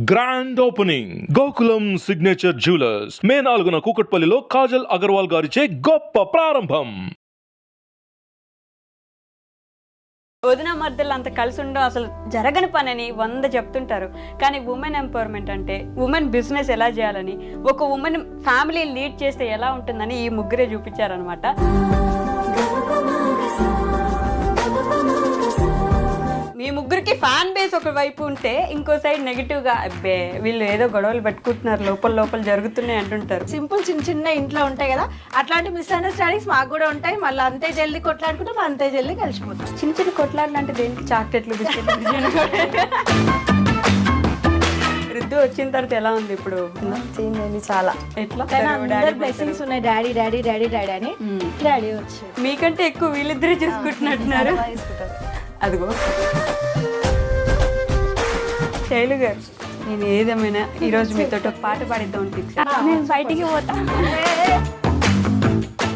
Grand opening Gokulam signature jewellers May 4న కూకట్పల్లిలో కాజల్ అగర్వాల్ గారిచే గొప్ప ప్రారంభం. వదిన మధ్యలో అంత కలిసి ఉండడం అసలు జరగని పని 100 చెప్తుంటారు. కానీ ఉమెన్ ఎంపవర్మెంట్ అంటే ఉమెన్ బిజినెస్ ఎలా చేయాలని, ఒక ఉమెన్ ఫ్యామిలీ లీడ్ చేస్తే ఎలా ఉంటుందని ఈ ముగ్గురే చూపించారనమాట. మీ ముగ్గురికి ఫ్యాన్ బేస్ ఒక వైపు ఉంటే ఇంకో సైడ్ నెగిటివ్ గా అబ్బే వీళ్ళు ఏదో గొడవలు పెట్టుకుంటున్నారు, లోపల జరుగుతున్నాయి అంటుంటారు. సింపుల్ చిన్న చిన్న ఇంట్లో ఉంటాయి కదా, అట్లాంటి మిస్అండర్స్టాండింగ్స్ మాకు కూడా ఉంటాయి. మళ్ళీ అంతే జల్దీ కొట్లాడుకుంటాం, అంతే జల్దీ కలిసిపోతాం. చిన్న చిన్న కొట్లాడలు అంటే దేనికి? చాక్లెట్లు, బిస్కెట్లు. రుద్దు వచ్చిన తర్వాత ఎలా ఉంది ఇప్పుడు? చేంజ్ అయింది చాలా. ఎట్లా? బ్లెస్సింగ్స్ ఉన్నాయి. డాడీ డాడీ డాడీ డాడీ అని డాడీ వచ్చి మీకంటే ఎక్కువ వీళ్ళిద్దరే చూసుకుంటున్నట్టున్నారు. అదిగో శైలు గారు, నేను ఏదేమైనా ఈరోజు మీతో ఒక పాట పాడిద్దాం ఫిక్స్. నేను బయటికి పోతా.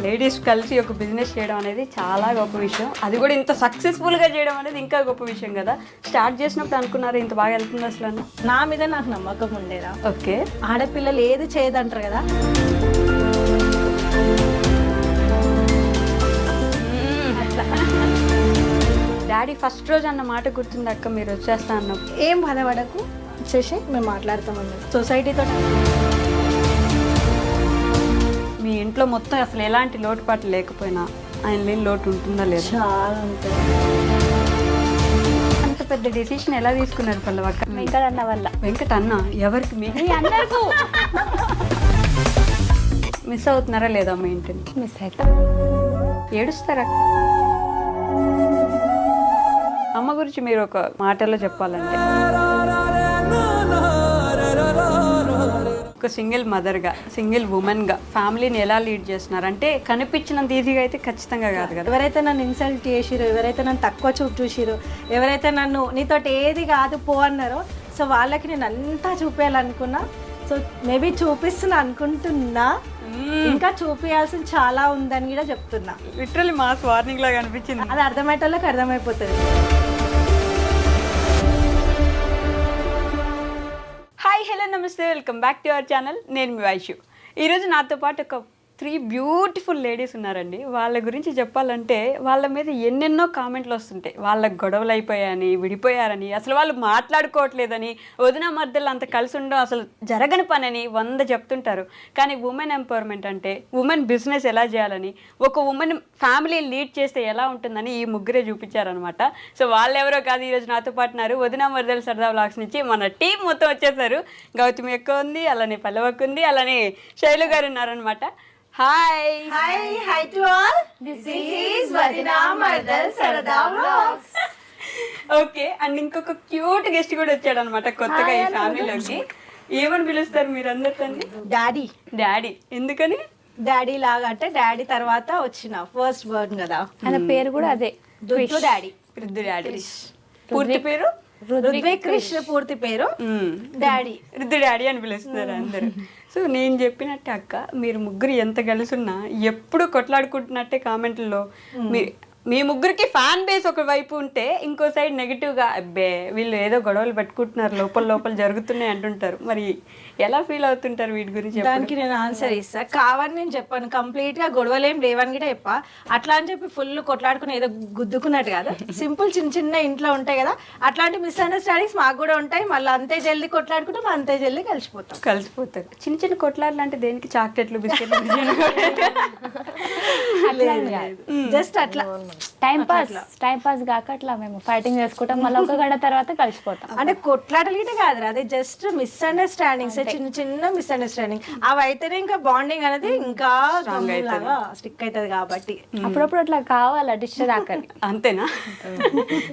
లేడీస్ కలిసి ఒక బిజినెస్ చేయడం అనేది చాలా గొప్ప విషయం. అది కూడా ఇంత సక్సెస్ఫుల్గా చేయడం అనేది ఇంకా గొప్ప విషయం కదా. స్టార్ట్ చేసినప్పుడు అనుకున్నారు ఇంత బాగా వెళ్తుంది అసలు అని? నా మీద నాకు నమ్మకం ఉండేదా. ఓకే, ఆడపిల్లలు ఏది చేయదంటారు కదా. డాడీ ఫస్ట్ రోజు అన్న మాట గుర్తుంది అక్క, మీరు వచ్చేస్తా అన్నప్పుడు? ఏం బాధపడకు, వచ్చేసి మేము మాట్లాడతామని సొసైటీతో. మీ ఇంట్లో మొత్తం అసలు ఎలాంటి లోటుపాట్లు లేకపోయినా ఆయన లేని లోటు ఉంటుందా లేదా? చాలా ఉంటుంది. అంత పెద్ద డెసిషన్ ఎలా తీసుకున్నారు పల్లవక్క? వెంకటన్న వల్ల. వెంకటన్న ఎవరికి? మీకు అందరికీ మిస్ అవుతున్నారా లేదా మీ ఇంటిని? మిస్ అవుతాం. ఏడుస్తారా? అమ్మ గురించి మీరు ఒక మాటలో చెప్పాలంటే, ఒక సింగిల్ మదర్గా, సింగిల్ ఉమెన్గా ఫ్యామిలీని ఎలా లీడ్ చేస్తున్నారంటే కనిపించినంత ఈజీగా అయితే ఖచ్చితంగా కాదు కదా. ఎవరైతే నన్ను ఇన్సల్ట్ చేసిరో, ఎవరైతే నన్ను తక్కువ చూపు చూసిరో, ఎవరైతే నన్ను నీతోటి ఏది కాదు పో అన్నారో, సో వాళ్ళకి నేను అంతా చూపించాలనుకున్నా. సో మేబీ చూపిస్తున్నా అనుకుంటున్నా, ఇంకా చూపించాల్సింది చాలా ఉందని కూడా చెప్తున్నా. లిటరల్లీ మాస్ వార్నింగ్ లాగా అనిపించింది. అది అర్థమయ్యేటోళ్ళకి అర్థమైపోతుంది. హాయ్, హలో, నమస్తే, welcome back to our channel. నేను మీ వైషు. ఈరోజు నాతో పాటు ఒక 3 బ్యూటిఫుల్ లేడీస్ ఉన్నారండి. వాళ్ళ గురించి చెప్పాలంటే వాళ్ళ మీద ఎన్నెన్నో కామెంట్లు వస్తుంటాయి. వాళ్ళకి గొడవలు అయిపోయాయని, విడిపోయారని, అసలు వాళ్ళు మాట్లాడుకోవట్లేదని, వదిన మధ్యలో అంత కలిసి ఉండడం అసలు జరగని పని 100 చెప్తుంటారు. కానీ ఉమెన్ ఎంపవర్మెంట్ అంటే ఉమెన్ బిజినెస్ ఎలా చేయాలని, ఒక ఉమెన్ ఫ్యామిలీ లీడ్ చేస్తే ఎలా ఉంటుందని ఈ ముగ్గురే చూపించారనమాట. సో వాళ్ళు ఎవరో కాదు, ఈరోజు నాతో పాటు ఉన్నారు. వదిన మధ్యలో సరదా వ్లాగ్స్ నుంచి మన టీం మొత్తం వచ్చేసారు. గౌతమి ఎక్కువ ఉంది, అలానే పల్లవకు ఉంది, అలానే శైలు గారు ఉన్నారనమాట. Hi hi to all. This is వదినా మర్దల్ సరదా వ్లాగ్స్. ఓకే, అండ్ ఇంకొక క్యూట్ గెస్ట్ కూడా వచ్చాడు అనమాట కొత్తగా ఈ ఫ్యామిలీలోకి. ఏమని పిలుస్తారు మీరు అందరితో? డాడీ. డాడీ ఎందుకని? డాడీ లాగా అంటే డాడీ తర్వాత వచ్చిన ఫస్ట్ వర్డ్ కదా. ఆయన పేరు కూడా అదే, దుద్దు డాడీ. రుద్దు డాడీ. పూర్తి పేరు రుద్విక్ కృష్ణ. పూర్తి పేరు డాడీ. రుద్దు డాడీ అని పిలుస్తున్నారు అందరు. సో నేను చెప్పినట్టే అక్క, మీరు ముగ్గురు ఎంత కలిసి ఉన్నా ఎప్పుడు కొట్లాడుకుంటున్నట్టే కామెంట్లలో. మీ ముగ్గురికి ఫ్యాన్ బేస్ ఒక వైపు ఉంటే ఇంకో సైడ్ నెగిటివ్ గా అబ్బే వీళ్ళు ఏదో గొడవలు పెట్టుకుంటున్నారు, లోపల జరుగుతున్నాయి అంటుంటారు. మరి ఎలా ఫీల్ అవుతుంటారు వీటి గురించి? దానికి నేను ఆన్సర్ ఇస్తా. కావని నేను చెప్పాను, కంప్లీట్ గా గొడవలేం లేవని కూడా చెప్పా. అట్లా అని చెప్పి ఫుల్ కొట్లాడుకుని ఏదో గుద్దుకున్నట్టు కాదు. సింపుల్ చిన్న చిన్న ఇంట్లో ఉంటాయి కదా, అట్లాంటి మిస్అండర్స్టాండింగ్స్ మాకు కూడా ఉంటాయి. మళ్ళీ అంతే జల్దీ కొట్లాడుకుంటాం, అంతే జల్దీ కలిసిపోతారు. చిన్న చిన్న కొట్లాడలు అంటే దేనికి? చాక్లెట్లు, బిస్కెట్లు. జస్ట్ అట్లా టైం పాస్ కాక అట్లా మేము ఫైటింగ్ చేసుకుంటాం, మళ్ళీ ఒక గంట తర్వాత కలిసిపోతాం. అంటే కొట్లాటలు గిట్ట కాదు, అదే జస్ట్ మిస్అండర్స్టాండింగ్స్, చిన్న చిన్న మిస్అండర్స్టాండింగ్. అవి అయితేనే ఇంకా బాండింగ్ అనేది ఇంకా స్టిక్ అవుతుంది. కాబట్టి అప్పుడప్పుడు అట్లా కావాలా డిష్ దాకని. అంతేనా?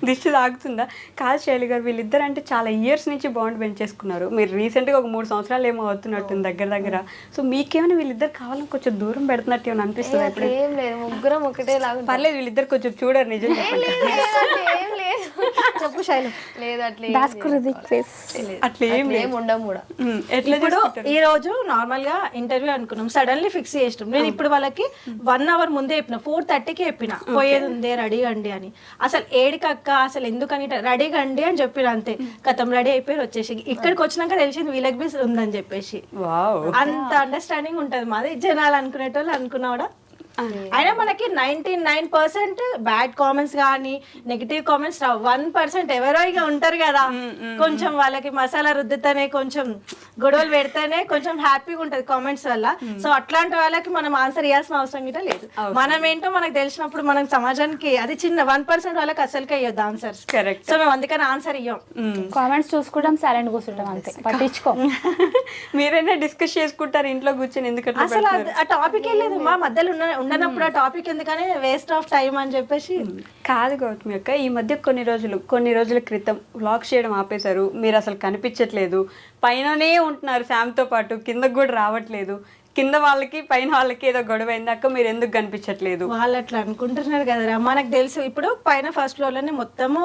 దిష్టి తాగుతుందా? కాదు శైలి గారు, వీళ్ళిద్దరు అంటే చాలా ఇయర్స్ నుంచి బాండ్ పెంచేసుకున్నారు. మీరు రీసెంట్గా ఒక 3 సంవత్సరాలు ఏమో అవుతున్నట్టుంది దగ్గర. సో మీకేమైనా వీళ్ళిద్దరు కావాలని కొంచెం దూరం పెడుతున్నట్టు ఏమైనా అనిపిస్తుంది? ఏం లేదు, ముగ్గురం ఒకటే లాగా. పర్లేదు, వీళ్ళిద్దరు కొంచెం చూడరు, నిజం చెప్పండి. చెప్పు శైలు. లేదు అట్లా అట్లా ఏం ఏం ఉండము కూడా. ఎట్లా ఇప్పుడు ఈ రోజు నార్మల్ గా ఇంటర్వ్యూ అనుకున్నాం, సడన్లీ ఫిక్స్ చేసినాం. నేను ఇప్పుడు వాళ్ళకి 1 hour ముందే చెప్పిన, 4:30కి చెప్పిన పోయేది ఉంది రెడీ అండి అని. అసలు ఏడికక్క అసలు ఎందుకని రెడీ అండి అని చెప్పిన, అంతే కథం రెడీ అయిపోయి వచ్చేసి ఇక్కడికి వచ్చినాక తెలిసింది వీళ్ళకి బి ఉందని చెప్పేసి. వావ్, అంత అండర్స్టాండింగ్ ఉంటది మాది. జనాలు అనుకునేటోళ్ళు అనుకున్నా కూడా అయినా మనకి 99% బ్యాడ్ కామెంట్స్ కానీ నెగిటివ్ కామెంట్స్ 1% ఎవరో ఇక ఉంటారు కదా, కొంచెం వాళ్ళకి మసాలా రుద్దుతేనే కొంచెం గొడవలు పెడితేనే కొంచెం హ్యాపీగా ఉంటది కామెంట్స్ వల్ల. సో అట్లాంటి వాళ్ళకి మనం ఆన్సర్ ఇవ్వాల్సిన అవసరం గిట్ట లేదు. మనం ఏంటో మనకు తెలిసినప్పుడు మనం సమాజానికి అది చిన్న 1% వాళ్ళకి అసలుకే ఇవ్వద్దు ఆన్సర్స్. కరెక్ట్. సో మేము అందుకని ఆన్సర్ ఇవ్వం. కామెంట్స్ చూసుకుంటాం, సైలెంట్ కూర్చుంటాం, అంతే పట్టించుకో. మీరైనా డిస్కస్ చేసుకుంటారు ఇంట్లో కూర్చొని, ఎందుకంటే అసలు ఆ టాపిక్ లేదు మా మధ్యలో ఉండనప్పుడు ఆ టాపిక్ ఎందుకని వేస్ట్ ఆఫ్ టైం అని చెప్పేసి. కాదు గౌతమి అక్క, ఈ మధ్య కొన్ని రోజుల క్రితం వ్లాగ్స్ చేయడం ఆపేశారు. మీరు అసలు కనిపించట్లేదు, పైననే ఉంటున్నారు శామ్తో పాటు, కిందకు కూడా రావట్లేదు. కింద వాళ్ళకి పైన వాళ్ళకి ఏదో గొడవ అయింది అక్క, మీరు ఎందుకు కనిపించట్లేదు? వాళ్ళు అట్లా అనుకుంటున్నారు కదరా, మనకు తెలుసు. ఇప్పుడు పైన ఫస్ట్ ఫ్లోర్ లోనే మొత్తము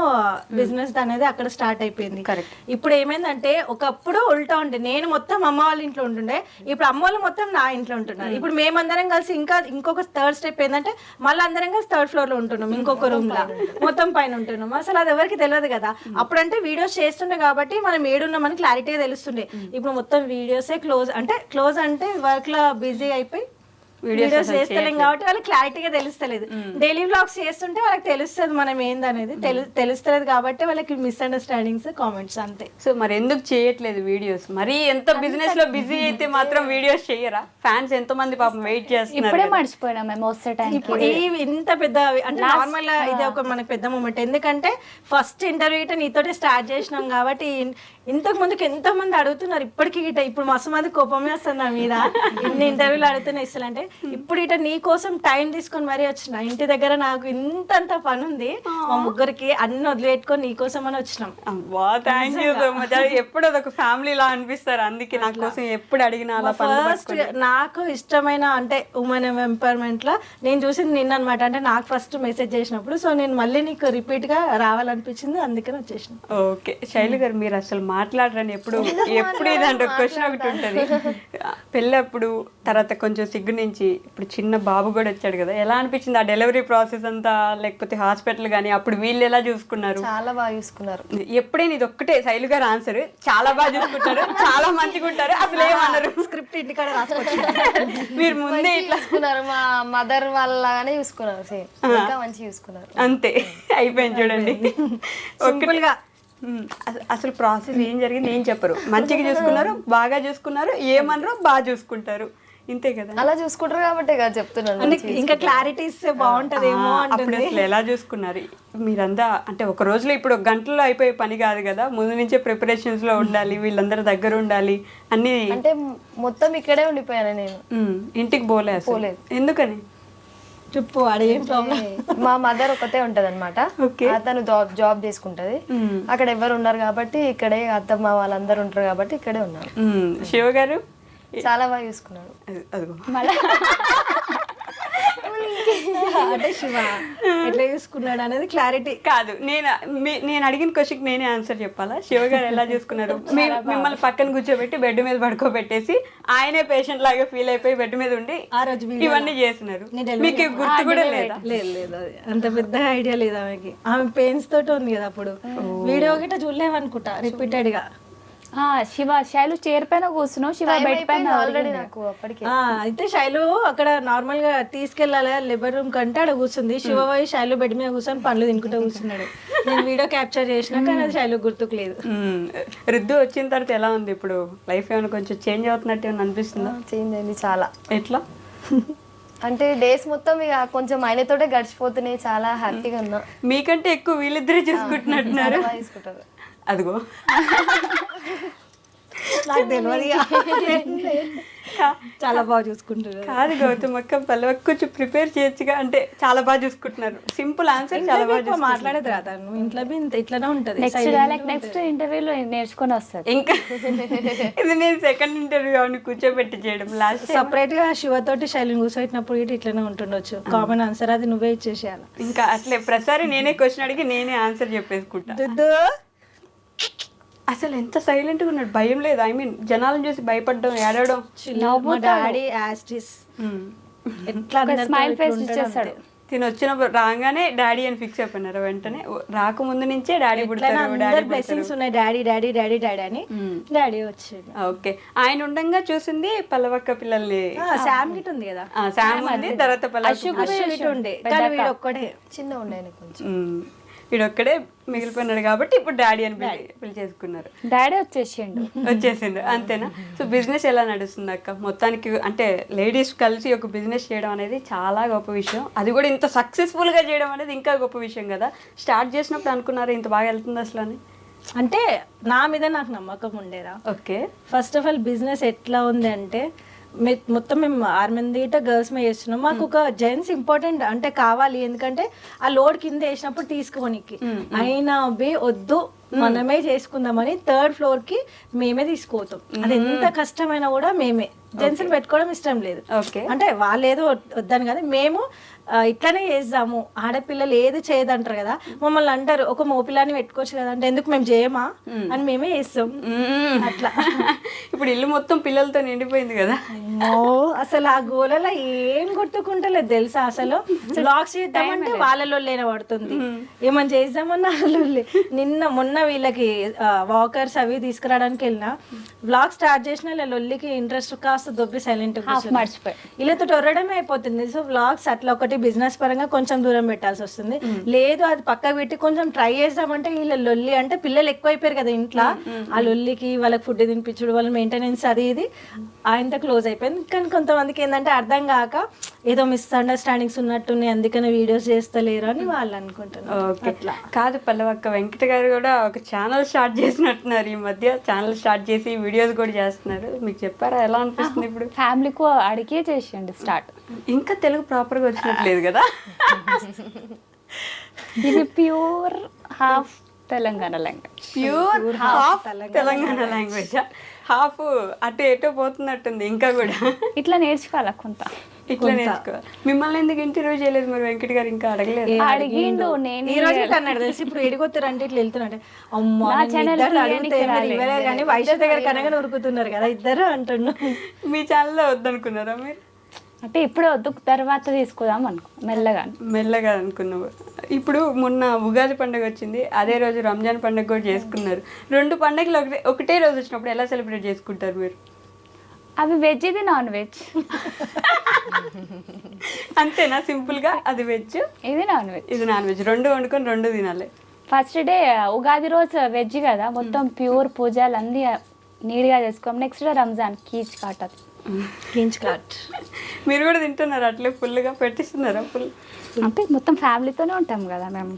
బిజినెస్ అనేది అక్కడ స్టార్ట్ అయిపోయింది. కరెక్ట్. ఇప్పుడు ఏమైందంటే ఒకప్పుడు ఉల్టా ఉండే, నేను మొత్తం అమ్మ వాళ్ళ ఇంట్లో ఉంటుండే, ఇప్పుడు అమ్మ వాళ్ళు మొత్తం నా ఇంట్లో ఉంటున్నారు. ఇప్పుడు మేమందరం కలిసి ఇంకొక థర్డ్ స్టెప్ ఏంటంటే మళ్ళీ అందరం కలిసి 3rd floor లో ఉంటున్నాం, ఇంకొక రూమ్ లా మొత్తం పైన ఉంటున్నాం. అసలు అది ఎవరికి తెలియదు కదా. అప్పుడంటే వీడియోస్ చేస్తుండే కాబట్టి మనం ఏడున్నామని క్లారిటీగా తెలుస్తుండే. ఇప్పుడు మొత్తం వీడియోసే క్లోజ్ అంటే వర్క్ బిజీ అయిపోయి వీడియోస్ చేస్తలేం కాబట్టి వాళ్ళకి క్లారిటీగా తెలుస్తలేదు. డైలీ వ్లాగ్స్ చేస్తుంటే వాళ్ళకి తెలుస్తుంది మనం ఏందనేది, తెలుస్తలేదు కాబట్టి వాళ్ళకి మిస్అండర్స్టాండింగ్స్ కామెంట్స్ అంతే. సో మరి ఎందుకు చేయట్లేదు వీడియోస్? మరి ఎంత బిజినెస్ లో బిజీ అయితే మాత్రం వీడియోస్ చేయరా? ఫ్యాన్స్ ఎంతో మంది పాపం వెయిట్ చేస్తున్నారు. ఇప్పుడే మర్చిపోయినా మేము వస్తే టైం. ఇప్పుడు ఇంత పెద్ద అంటే నార్మల్ ఇది ఒక మనకి పెద్ద మూమెంట్, ఎందుకంటే ఫస్ట్ ఇంటర్వ్యూ నీతోటే స్టార్ట్ చేసినాం కాబట్టి. ఇంతకు ముందుకు ఎంతో మంది అడుగుతున్నారు ఇప్పటికి గిట్ట, ఇప్పుడు మస్తు మంది కోపమే వస్తుంది నా మీద ఇన్ని ఇంటర్వ్యూలు అడుగుతున్నా ఇస్తానంటే. ఇప్పుడు ఇట నీ కోసం టైం తీసుకొని మరీ వచ్చిన, ఇంటి దగ్గర నాకు ఇంతంత పని ఉంది, మా ముగ్గురికి అన్ని వదిలిపెట్టుకొని నీ కోసం అని వచ్చినాం. Thank you so much. ఎప్పుడు అదొక ఫ్యామిలీ లా అనిపిస్తారు, అందుకే నా కోసం ఎప్పుడు అడిగినా అలా ఫస్ట్ నాకు ఇష్టమైన అంటే ఉమెన్ ఎంపవర్మెంట్ లా నేను చూసింది నిన్న అనమాట. అంటే నాకు ఫస్ట్ మెసేజ్ చేసినప్పుడు, సో నేను మళ్ళీ నీకు రిపీట్ గా రావాలనిపించింది, అందుకని వచ్చేసిన. ఓకే శైలు గారు, మీరు అసలు మాట్లాడరని ఎప్పుడు ఇదంటే క్వశ్చన్ ఒకటి ఉంటుంది. పెళ్ళప్పుడు తర్వాత కొంచెం సిగ్గు నుంచి ఇప్పుడు చిన్న బాబు కూడా వచ్చాడు కదా, ఎలా అనిపించింది ఆ డెలివరీ ప్రాసెస్ అంతా? లేకపోతే హాస్పిటల్ కానీ అప్పుడు వీళ్ళు ఎలా చూసుకున్నారు? చాలా బాగా చూసుకున్నారు. ఎప్పుడైనా ఇది ఒక్కటే శైలు గారు ఆన్సర్, చాలా బాగా చూసుకుంటారు, చాలా మంచిగా ఉంటారు, అసలు ఏమన్నారు? స్క్రిప్ట్ ఇంటికాడ రాసుకోవచ్చు. మీరు ముందే ఇట్లా చూసుకున్నారు, మా మదర్ వాళ్ళగానే చూసుకున్నారు, సేమ్ ఇంకా మంచిగా చూసుకున్నారు. అంతే అయిపోయింది చూడండి. సింపుల్ గా అసలు ప్రాసెస్ ఏం జరిగింది ఏం చెప్పరు, మంచిగా చూసుకున్నారు, బాగా చూసుకున్నారు, ఏమన్నారు బాగా చూసుకుంటారు, ఇంతే కదా. అలా చూసుకుంటారు కాబట్టి కదా చెప్తున్నాను. ఇంకా క్లారిటీ ఇస్తే బాగుంటదేమో. అప్పుడు అసలు ఎలా చూసుకున్నారు మీరంతా? అంటే ఒక రోజులో ఇప్పుడు ఒక గంటలో అయిపోయే పని కాదు కదా, ముందు నుంచే ప్రిపరేషన్స్ లో ఉండాలి, వీళ్ళందరూ దగ్గర ఉండాలి అన్ని. అంటే మొత్తం ఇక్కడే ఉండిపోయాను నేను, ఇంటికి పోలేదు. ఎందుకని చెప్పు, అదేం ప్రాబ్లం? మా మదర్ ఒకతే ఉంటది అనమాట, అతను జాబ్ చేసుకుంటది, అక్కడ ఎవరు ఉన్నారు కాబట్టి ఇక్కడే, అత్తమ్మ వాళ్ళందరూ ఉంటారు కాబట్టి ఇక్కడే ఉన్నారు. శివ గారు చాలా బాగా చూసుకున్నాడు. అదిగో అంటే శివ ఎట్లా చూసుకున్నాడు అనేది క్లారిటీ కాదు. నేను అడిగిన క్వశ్చన్ నేనే ఆన్సర్ చెప్పాలా? శివ గారు ఎలా చూసుకున్నారు? మిమ్మల్ని పక్కన కూర్చోబెట్టి బెడ్ మీద పడుకోబెట్టేసి ఆయనే పేషెంట్ లాగా ఫీల్ అయిపోయి బెడ్ మీద ఉండి ఆ రోజు ఇవన్నీ చేస్తున్నారు. మీకు గుర్తు కూడా లేదా? లేదు అది అంత పెద్ద ఐడియా లేదు ఆమెకి. ఆమె పెయిన్స్ తోటి ఉంది కదా అప్పుడు. వీడియో గిట్ట చూడలేమనుకుంటా రిపీటెడ్ గా. శైలు చైర్ పైన కూర్చున్నావు, శివ బెడ్ పైన ఆల్రెడీ నాకు అప్పటికి. అయితే శైలు అక్కడ నార్మల్ గా తీసుకెళ్లాలి లేబర్ రూమ్ కంటే అక్కడ కూర్చుంది. శివ పోయి శైలు బెడ్ మీద కూర్చొని పండ్లు తినుకుంటూ కూర్చున్నాడు. నేను వీడియో క్యాప్చర్ చేసినా కానీ అది శైలు గుర్తుకు లేదు. రుద్దు వచ్చిన తర్వాత ఎలా ఉంది ఇప్పుడు? లైఫ్ ఏమైనా కొంచెం చేంజ్ అవుతున్నట్టు ఏమైనా అనిపిస్తుందా? చేంజ్ అయింది చాలా. ఎట్లా అంటే డేస్ మొత్తం ఇక కొంచెం ఆయనతోటే గడిచిపోతున్నాయి, చాలా హ్యాపీగా ఉన్నా. మీకంటే ఎక్కువ వీళ్ళిద్దరే చూసుకుంటున్నట్టున్నారు. తీసుకుంటారు. అదిగో నాకు తెలియదు చాలా బాగా చూసుకుంటారు. కాదు గౌతమ్ అక్క, పల్లవక్క కొంచెం ప్రిపేర్ చేయొచ్చుగా, అంటే చాలా బాగా చూసుకుంటున్నారు. సింపుల్ ఆన్సర్, చాలా బాగా మాట్లాడేది రాదా నువ్వు ఇంట్లో ఇట్లానే ఉంటది. నెక్స్ట్ ఇంటర్వ్యూలో నేర్చుకొని వస్తారు. ఇంకా ఇది నేను సెకండ్ ఇంటర్వ్యూ అని కూర్చోబెట్టి చేయడం. లాస్ట్ సపరేట్ గా శివతోటి శైలిని కూర్చోబెట్టినప్పుడు ఇటు ఇట్లానే ఉంటుండొచ్చు. కామన్ ఆన్సర్ అది నువ్వే ఇచ్చేసేయాలి. ఇంకా అట్లే ప్రతిసారి నేనే క్వశ్చన్ అడిగి నేనే ఆన్సర్ చెప్పేసుకుంటా. అసలు ఎంత సైలెంట్ గా ఉన్నాడు, భయం లేదు. ఐ మీన్ జనాలను చూసి భయపడడం, ఏడవడం. మా డాడీ యాస్టిస్ ఎట్లా స్మైల్ ఫేస్ ఇచ్చేస్తాడు. తిని వచ్చినప్పుడు రాగానే డాడీ అని ఫిక్స్ అయిపోయినారు. వెంటనే రాకముందు నుంచే డాడీ పుడతారు, బ్లెస్సింగ్స్ ఉన్నాయి, డాడీ డాడీ డాడీ డాడీ అని డాడీ వచ్చేది. ఓకే, ఆయన ఉండంగా చూసింది పల్లవక్క పిల్లల్ని. శామ్ గిట్ ఉంది కదా, శామ్ ఉంది, తర్వాత పల్లవక్క ఉండే, కానీ వీడు ఒక్కడే చిన్న ఉండే కొంచెం. వీడొక్కడే మిగిలిపోయినాడు కాబట్టి ఇప్పుడు డాడీ అని పిలిచేసుకున్నారు. డాడీ వచ్చేసిండు అంతేనా? సో బిజినెస్ ఎలా నడుస్తుంది అక్క మొత్తానికి? అంటే లేడీస్ కలిసి ఒక బిజినెస్ చేయడం అనేది చాలా గొప్ప విషయం. అది కూడా ఇంత సక్సెస్ఫుల్ గా చేయడం అనేది ఇంకా గొప్ప విషయం కదా. స్టార్ట్ చేసినప్పుడు అనుకున్నారు ఇంత బాగా వెళ్తుంది అసలు అని? అంటే నా మీద నాకు నమ్మకం ఉండేరా. Okay, first of all business ఎట్లా ఉంది అంటే మొత్తం మేము 6 మంది గర్ల్స్ మీద చేస్తున్నాం. మాకు ఒక జెంట్స్ ఇంపార్టెంట్ అంటే కావాలి, ఎందుకంటే ఆ లోడ్ కింద వేసినప్పుడు తీసుకోనికి. అయినా బే వద్దు, మనమే చేసుకుందామని 3rd ఫ్లోర్ కి మేమే తీసుకోతాం. అది ఎంత కష్టమైనా కూడా మేమే. జెంట్స్ పెట్టుకోవడం ఇష్టం లేదు. అంటే వాళ్ళు ఏదో వద్దని కదా, మేము ఇట్లానే చేద్దాము, ఆడపిల్లలు ఏది చేయదంటారు కదా. మమ్మల్ని అంటారు ఒక మోపిల్లాన్ని పెట్టుకోవచ్చు కదా అంటే, ఎందుకు మేము చేయమా అని మేమే చేస్తాం అట్లా. ఇప్పుడు ఇల్లు మొత్తం పిల్లలతో నిండిపోయింది కదా. అసలు ఆ గోలలో ఏం కొట్టుకుంటలేదు తెలుసా. అసలు బ్లాగ్స్ చేద్దామంటే వాళ్ళలో లేన పడుతుంది, ఏమని చేద్దామన్నా వాళ్ళే. మొన్న వీళ్ళకి వాకర్స్ అవి తీసుకురావడానికి వెళ్ళినా, బ్లాగ్ స్టార్ట్ చేసిన లొల్లికి ఇంట్రెస్ట్ కాస్త దొబ్బి సైలెంట్ మర్చిపోయి వీళ్ళతో టొరడమే అయిపోతుంది. సో బ్లాగ్స్ అట్లా ఒకటి బిజినెస్ పరంగా కొంచెం దూరం పెట్టాల్సి వస్తుంది. లేదు అది పక్క పెట్టి కొంచెం ట్రై చేద్దామంటే వీళ్ళ లొల్లి, అంటే పిల్లలు ఎక్కువైపోయారు కదా ఇంట్లో, ఆ లొల్లికి వాళ్ళకి ఫుడ్ తినిపించడం, వాళ్ళ మెయింటెనెన్స్ అది ఇది ఆయనతో క్లోజ్ అయిపోయింది. కానీ కొంతమందికి ఏంటంటే అర్థం కాక ఏదో మిస్అండర్స్టాండింగ్స్ ఉన్నట్టున్నాయి, అందుకనే వీడియోస్ చేస్తలేరు అని వాళ్ళు అనుకుంటున్నారు. అట్లా కాదు పల్లవక్క, వెంకట గారు కూడా ఒక ఛానల్ స్టార్ట్ చేసినట్టున్నారు ఈ మధ్య. ఛానల్ స్టార్ట్ చేసి వీడియోస్ కూడా చేస్తున్నారు. మీకు చెప్పారా, ఎలా అనిపిస్తుంది ఇప్పుడు? ఫ్యామిలీకు అడిగే చేసేయండి స్టార్ట్. ఇంకా తెలుగు ప్రాపర్గా వచ్చినట్లేదు కదా. ఇది pure half Telangana language. Pure half Telangana language, half అటు ఎటో పోతున్నట్టుంది. ఇంకా కూడా ఇట్లా నేర్చుకోవాలా కొంత, ఇట్లా నేర్చుకోవాలి. మిమ్మల్ని ఎందుకు ఇంటర్వ్యూ చేయలేదు మరి వెంకట్ గారు? ఇంకా అడగలేదు? అడిగిండు. నేను ఈ రోజు అన్నాడు తెలిసి, ఇప్పుడు ఎడిగొత్తారంటే ఇట్లా వెళ్తున్నాడు. అమ్మా కానీ వైశాఖ దగ్గర కనగా ఉరుకుతున్నారు కదా ఇద్దరు అంటున్నా. మీ ఛానల్లో వద్దనుకున్నారా మీరు? అంటే ఇప్పుడే వద్దు, తర్వాత తీసుకుందాం అనుకో, మెల్లగా అనుకున్నావు. ఇప్పుడు మొన్న ఉగాది పండుగ వచ్చింది, అదే రోజు రంజాన్ పండుగ కూడా చేసుకున్నారు. 2 పండుగలు ఒకటే రోజు వచ్చినప్పుడు ఎలా సెలబ్రేట్ చేసుకుంటారు మీరు? అవి వెజ్, ఇది నాన్ వెజ్. అంతేనా? సింపుల్ గా అది వెజ్, ఇది నాన్ వెజ్. ఇది నాన్ వెజ్, 2 వండుకొని 2 తినాలి. ఫస్ట్ డే ఉగాది రోజు వెజ్ కదా, మొత్తం ప్యూర్ పూజలు అన్నీ నీట్గా చేసుకోం. నెక్స్ట్ డే రంజాన్ కీచ్ కాట్. మీరు కూడా తింటున్నారు అట్లే ఫుల్గా పెట్టిస్తున్నారా? ఫుల్ అంటే మొత్తం ఫ్యామిలీతోనే ఉంటాం కదా మేము.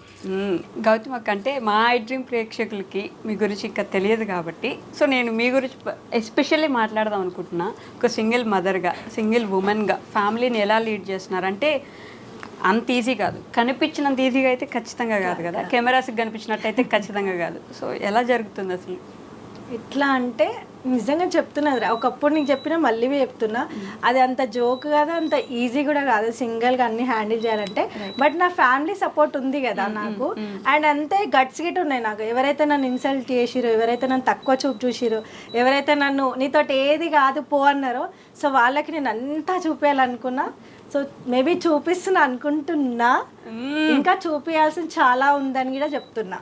గౌతమ్ అక్క, అంటే మా ఐ డ్రీమ్ ప్రేక్షకులకి మీ గురించి ఇంకా తెలియదు కాబట్టి, సో నేను మీ గురించి ఎస్పెషల్లీ మాట్లాడదాం అనుకుంటున్నా. ఒక సింగిల్ మదర్గా, సింగిల్ ఉమెన్గా ఫ్యామిలీని ఎలా లీడ్ చేస్తున్నారంటే అంత ఈజీ కాదు. కనిపించినంత ఈజీగా అయితే ఖచ్చితంగా కాదు కదా, కెమెరాస్కి కనిపించినట్టయితే ఖచ్చితంగా కాదు. సో ఎలా జరుగుతుంది అసలు? ఎట్లా అంటే నిజంగా చెప్తున్నది, ఒకప్పుడు నీకు చెప్పినా మళ్ళీ చెప్తున్నా, అది అంత జోక్ కాదు, అంత ఈజీ కూడా కాదు సింగిల్గా అన్ని హ్యాండిల్ చేయాలంటే. బట్ నా ఫ్యామిలీ సపోర్ట్ ఉంది కదా నాకు, అండ్ అంతే గట్స్ గిట్ ఉన్నాయి నాకు. ఎవరైతే నన్ను ఇన్సల్ట్ చేసిరో, ఎవరైతే నన్ను తక్కువ చూపు చూసిరో, ఎవరైతే నన్ను నీతోటి ఏది కాదు పో అన్నారో, సో వాళ్ళకి నేను అంతా చూపించాలనుకున్నా. సో మేబీ చూపిస్తున్నా అనుకుంటున్నా, ఇంకా చూపించాల్సిన చాలా ఉందని కూడా చెప్తున్నా.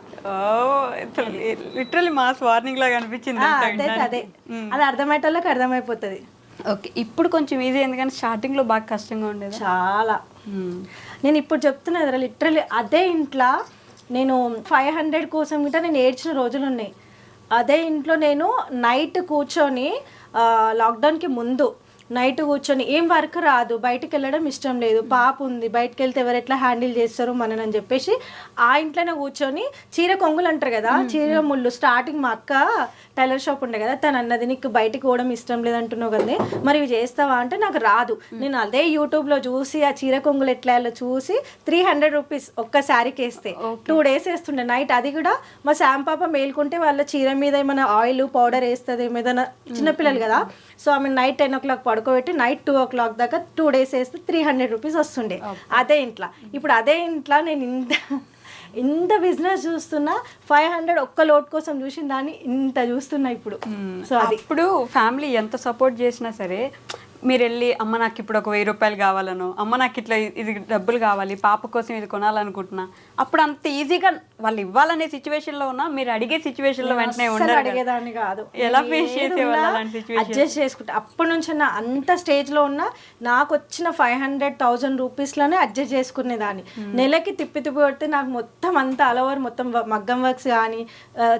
లిటరల్లీ మాస్ వార్నింగ్ లాగా అనిపించింది. అదే అది అర్థమయ్యేటోళ్ళకి అర్థమైపోతుంది. ఓకే, ఇప్పుడు కొంచెం ఈజీ అయింది, కానీ స్టార్టింగ్లో బాగా కష్టంగా ఉండేది చాలా. నేను ఇప్పుడు చెప్తున్నా కదా, లిటరల్లీ అదే ఇంట్లో నేను 500 కోసం గిట్ట నేను ఏడ్చిన రోజులు ఉన్నాయి. అదే ఇంట్లో నేను నైట్ కూర్చొని లాక్డౌన్కి ముందు నైట్ కూర్చొని ఏం వర్క్ రాదు, బయటకు వెళ్ళడం ఇష్టం లేదు, పాప ఉంది, బయటకు వెళ్తే ఎవరు ఎట్లా హ్యాండిల్ చేస్తారు మనని అని చెప్పేసి ఆ ఇంట్లోనే కూర్చొని చీర కొంగులు అంటారు కదా, చీర ముళ్ళు. స్టార్టింగ్ మా అక్క టైలర్ షాప్ ఉండే కదా, తను అన్నది నీకు బయటికి పోవడం ఇష్టం లేదంటున్నావు కదా, మరి ఇవి చేస్తావా అంటే నాకు రాదు. నేను అదే యూట్యూబ్లో చూసి ఆ చీర కొంగులు ఎట్లా చూసి 300 రూపీస్ ఒక్క శారీకి వేస్తే 2 days వేస్తుండే నైట్. అది కూడా మా శామ్ పాప మేల్కుంటే వాళ్ళ చీర మీద ఏమైనా ఆయిల్ పౌడర్ వేస్తుంది, ఏదైనా చిన్నపిల్లలు కదా, సో ఆమె నైట్ 10 o'clock పడుకోబెట్టి నైట్ 2 o'clock దాకా 2 days వేస్తే 300 రూపీస్ వస్తుండే అదే ఇంట్లో. ఇప్పుడు అదే ఇంట్లో నేను ఇంత బిజినెస్ చూస్తున్నా, 500 ఒక్క లోట్ కోసం చూసిన దాన్ని ఇంత చూస్తున్నా ఇప్పుడు. సో అది ఇప్పుడు ఫ్యామిలీ ఎంత సపోర్ట్ చేసినా సరే మీరు వెళ్ళి అమ్మ నాకు ఇప్పుడు ఒక 1000 రూపాయలు కావాలను, అమ్మ నాకు ఇట్లా ఇది డబ్బులు కావాలి, పాప కోసం ఇది కొనాలనుకుంటున్నా, అప్పుడు అంత ఈజీగా వాళ్ళు ఇవ్వాలనే సిచ్యువేషన్లో ఉన్నా మీరు అడిగే సిచ్యువేషన్లో వెంటనే ఉండరు. అడిగేదాన్ని కాదు, ఎలా ఫేస్ చేసేవాళ్ళు అలాంటి సిచ్యువేషన్? అడ్జస్ట్ చేసుకుంటా. అప్పటి నుంచి నా అంత స్టేజ్లో ఉన్నా నాకు వచ్చిన 500,000 రూపీస్లోనే అడ్జస్ట్ చేసుకునేదాన్ని. నెలకి తిప్పి కొడితే నాకు మొత్తం అంతా ఆల్ ఓవర్ మొత్తం మగ్గం వర్క్స్ కానీ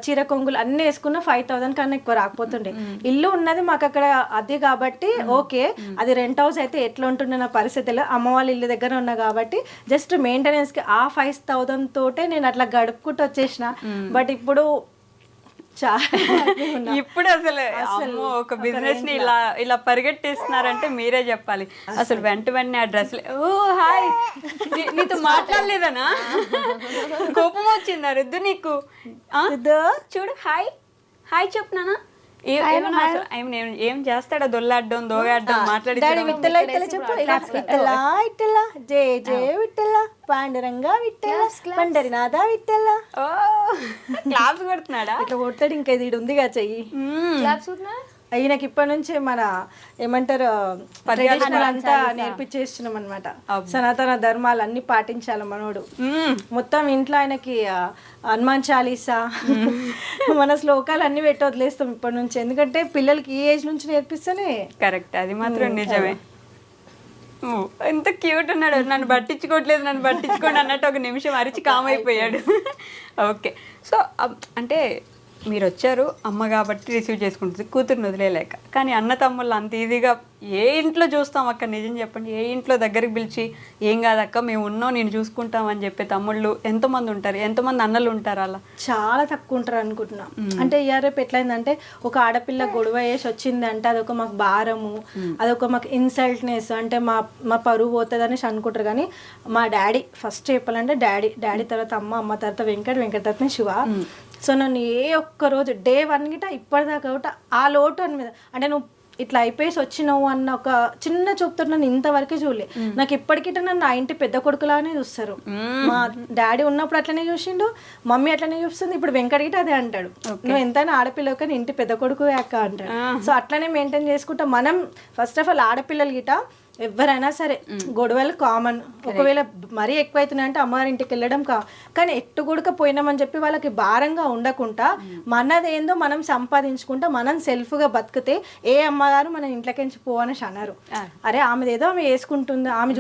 చీర కొంగులు అన్నీ వేసుకున్న 5,000 కన్నా ఎక్కువ రాకపోతుండే. ఇల్లు ఉన్నది మాకు అక్కడ అది కాబట్టి ఓకే, అది రెంట్ హౌస్ అయితే ఎట్లా ఉంటుండే నా పరిస్థితిలో, అమ్మ వాళ్ళ ఇల్లు దగ్గర ఉన్నా కాబట్టి జస్ట్ మెయింటెనెన్స్ కి ఆ 5,000 తోటే నేను అట్లా గడుపుకుంటూ వచ్చేసిన. బట్ ఇప్పుడు ఇప్పుడు అసలు అమ్మో ఒక బిజినెస్ ని ఇలా పరిగెట్టేస్తున్నారంటే మీరే చెప్పాలి. అసలు వెంటనే ఆ డ్రెస్ ఓ హాయ్ నీతో మాట్లాడలేదనా, కోపం వచ్చిందా రుద్దు నీకు? చూడు హాయ్ హాయ్ చెప్తున్నానా, ఏం చేస్తాడా, దొల్లాడడం దోగాడడం మాట్లాడి జే జే విట్టల పాండురంగా విట్టల పండరినాథ విట్టల క్లాప్స్ కొడుతున్నాడా? ఇట్లా కొడతాడు. ఇంకా ఇది ఉందిగా చెయ్యి ఈయనకి ఇప్పటి నుంచే మన ఏమంటారు అంతా నేర్పించేస్తున్నాం అనమాట. సనాతన ధర్మాలు అన్ని పాటించాలి మనోడు. మొత్తం ఇంట్లో ఆయనకి హనుమాన్ చాలీసా మన శ్లోకాలు అన్ని పెట్టి వదిలేస్తాం ఇప్పటి నుంచి, ఎందుకంటే పిల్లలకి ఈ ఏజ్ నుంచి నేర్పిస్తేనే కరెక్ట్. అది మాత్రం నిజమే. ఎంత క్యూట్ ఉన్నాడు, నన్ను పట్టించుకోండి అన్నట్టు ఒక నిమిషం అరిచి కామైపోయాడు. ఓకే, సో అంటే మీరు వచ్చారు అమ్మ కాబట్టి రిసీవ్ చేసుకుంటుంది కూతురుని వదిలేలేక, కానీ అన్న తమ్ముళ్ళు అంత ఈజీగా ఏ ఇంట్లో చూస్తాం అక్క? నిజం చెప్పండి, ఏ ఇంట్లో దగ్గరికి పిలిచి ఏం కాదక్క మేము ఉన్నాం నేను చూసుకుంటాం అని చెప్పే తమ్ముళ్ళు ఎంతమంది ఉంటారు, ఎంతమంది అన్నలు ఉంటారు? అలా చాలా తక్కువ ఉంటారు అనుకుంటున్నా. అంటే రేపు ఎట్లయిందంటే ఒక ఆడపిల్ల గొడవ వేసి వచ్చింది అంటే అదొక మాకు భారము, అదొక మాకు ఇన్సల్ట్నెస్, అంటే మా పరువు పోతుంది అనేసి అనుకుంటారు. కానీ మా డాడీ ఫస్ట్ చెప్పాలంటే డాడీ తర్వాత అమ్మ తర్వాత వెంకట తర్వాత శివ. సో నన్ను ఏ ఒక్క రోజు Day 1 గిట ఇప్పటిదాకా ఒకటి ఆ లోటు అని మీద, అంటే నువ్వు ఇట్లా అయిపోయేసి వచ్చినావు అన్న ఒక చిన్న చూపుతో నన్ను ఇంతవరకే చూడలే. నాకు ఇప్పటికిట నన్ను ఆ ఇంటి పెద్ద కొడుకులానే చూస్తారు. మా డాడీ ఉన్నప్పుడు అట్లనే చూసిండు, మమ్మీ అట్లనే చూస్తుంది, ఇప్పుడు వెంకట గిట అదే అంటాడు, నువ్వు ఎంతైనా ఆడపిల్ల కానీ ఇంటి పెద్ద కొడుకు అక్క అంటాడు. సో అట్లనే మెయింటైన్ చేసుకుంటా. మనం ఫస్ట్ ఆఫ్ ఆల్ ఆడపిల్లలు గిట ఎవరైనా సరే గొడవలు కామన్, ఒకవేళ మరీ ఎక్కువైతున్నాయంటే అమ్మగారి ఇంటికి వెళ్ళడం కానీ ఎట్టు గుడక పోయినామని చెప్పి వాళ్ళకి భారంగా ఉండకుండా మనదేందో మనం సంపాదించుకుంటా మనం సెల్ఫ్గా బతికితే ఏ అమ్మగారు మన ఇంట్లోకించి పోవనేసి అన్నారు. అరే ఆమెదేదో ఆమె వేసుకుంటుంది, ఆమె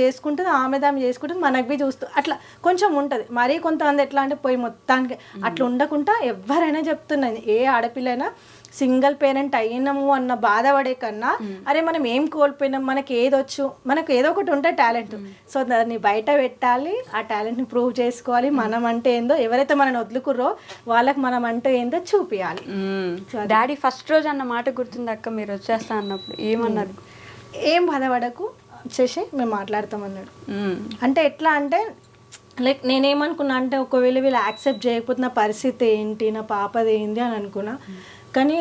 చేసుకుంటుంది, ఆమె చేసుకుంటుంది, మనకి చూస్తూ అట్లా కొంచెం ఉంటుంది. మరీ కొంతమంది ఎట్లా అంటే పోయి మొత్తానికి అట్లా ఉండకుండా ఎవరైనా చెప్తున్నది, ఏ ఆడపిల్లైనా సింగిల్ పేరెంట్ అయినాము అన్న బాధపడే కన్నా అరే మనం ఏం కోల్పోయినాం, మనకి ఏదొచ్చు, మనకు ఏదో ఒకటి ఉంటే టాలెంట్, సో దాన్ని బయట పెట్టాలి, ఆ టాలెంట్ని ప్రూవ్ చేసుకోవాలి. మనం అంటే ఏందో, ఎవరైతే మనల్ని వదులుకుర్రో వాళ్ళకి మనం అంటే ఏందో చూపించాలి. డాడీ ఫస్ట్ రోజు అన్న మాట గుర్తుంది అక్క, మీరు వచ్చేస్తా అన్నప్పుడు ఏమన్నారు? ఏం బాధపడకు వచ్చేసి మేము మాట్లాడతామన్నాడు. అంటే ఎట్లా అంటే లైక్ నేనేమనుకున్నా అంటే ఒకవేళ వీళ్ళు యాక్సెప్ట్ చేయకపోతే నా పరిస్థితి ఏంటి, నా పాపది ఏంటి అని అనుకున్నా. కానీ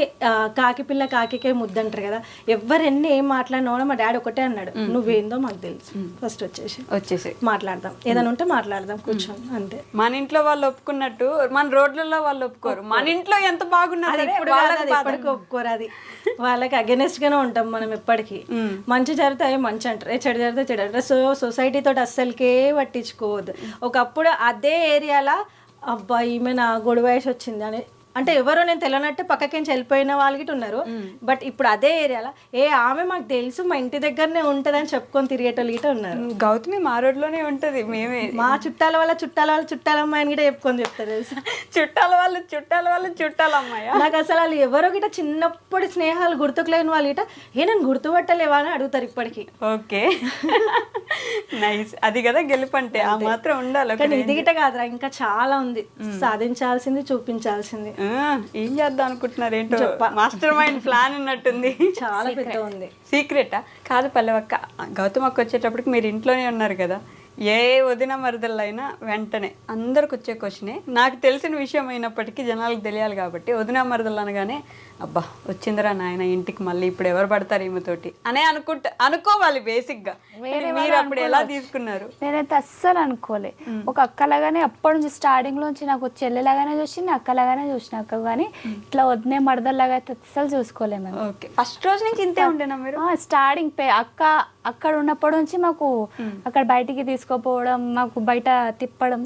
కాకి పిల్ల కాకికే ముద్దంటారు కదా, ఎవరెన్ని ఏం మాట్లాడినా కూడా మా డాడీ ఒకటే అన్నాడు, నువ్వేందో మాకు తెలుసు, ఫస్ట్ వచ్చేసి మాట్లాడదాం, ఏదైనా ఉంటే మాట్లాడదాం కూర్చొని అంతే. మన ఇంట్లో వాళ్ళు ఒప్పుకున్నట్టు మన రోడ్లలో వాళ్ళు ఒప్పుకోరు, మన ఇంట్లో ఎంత బాగున్నారు ఎప్పటికీ ఒప్పుకోరు. అది వాళ్ళకి అగెనెస్ట్ గానే ఉంటాం మనం ఎప్పటికీ. మంచి జరిగితే మంచి అంటారు, చెడు జరిగితే చెడు అంటారు. సో సొసైటీ తోటి అస్సలకే పట్టించుకోవద్దు. ఒకప్పుడు అదే ఏరియాలో అబ్బాయి ఈమె నా గొడవ వేసి వచ్చింది అని అంటే ఎవరో నేను తెలియనట్టు పక్కకించి వెళ్ళిపోయిన వాళ్ళకి ఉన్నారు. బట్ ఇప్పుడు అదే ఏరియాలో ఆమె మాకు తెలుసు మా ఇంటి దగ్గరనే ఉంటదని చెప్పుకొని తిరిగేటోళ్ళు గిట ఉన్నారు. గౌతమి మా రోడ్లోనే ఉంటది, మేమే మా చుట్టాల వాళ్ళ చుట్టాలమ్మాయి అని కూడా చెప్పుకొని చెప్తారు తెలుసా. చుట్టాలమ్మాయ. నాకు అసలు వాళ్ళు ఎవరో గిట చిన్నప్పుడు స్నేహాలు గుర్తుకులేని వాళ్ళు గిట నేను గుర్తుపట్టలేవా అని అడుగుతారు ఇప్పటికి. Okay nice. అది కదా గెలుపంటే, ఆ మాత్రం ఉండాలి. కానీ ఇది గిట కాదురా, ఇంకా చాలా ఉంది సాధించాల్సింది, చూపించాల్సింది. ఏం చేద్దాం అనుకుంటున్నారు ఏంటో, మాస్టర్ మైండ్ ప్లాన్ ఉన్నట్టుంది. చాలా పెద్ద ఉంది. సీక్రెటా? కాదు పల్లవక్క, గౌతమ్ అక్క వచ్చేటప్పటికి మీరు ఇంట్లోనే ఉన్నారు కదా, ఏ వదిన మరదళ్ళైనా వెంటనే అందరికి వచ్చే క్వశ్చనే, నాకు తెలిసిన విషయం అయినప్పటికీ జనాలకు తెలియాలి కాబట్టి, వదిన మరదళ్ళు అనగానే అబ్బా వచ్చిందిరా నాయన ఇంటికి మళ్ళీ ఇప్పుడు ఎవరు పడతారు ఈమెతోటి అనే అనుకోవాలి బేసిక్గా. మీరు అప్పుడు ఎలా తీసుకున్నారు? నేనైతే అస్సలు అనుకోలే. ఒక అక్కలాగానే అప్పటి నుంచి స్టార్టింగ్ లోంచి నాకు చెల్లెలాగానే చూసింది, అక్కలాగానే చూసిన అక్క, కానీ ఇట్లా వదినే మరదల్లాగా అయితే అస్సలు చూసుకోలేము మేము. ఓకే, ఫస్ట్ రోజు నుంచి ఇంతే ఉండేనా మీరు? స్టార్టింగ్ అక్క అక్కడ ఉన్నప్పటి నుంచి మాకు అక్కడ బయటికి తీసుకోపోవడం, మాకు బయట తిప్పడం.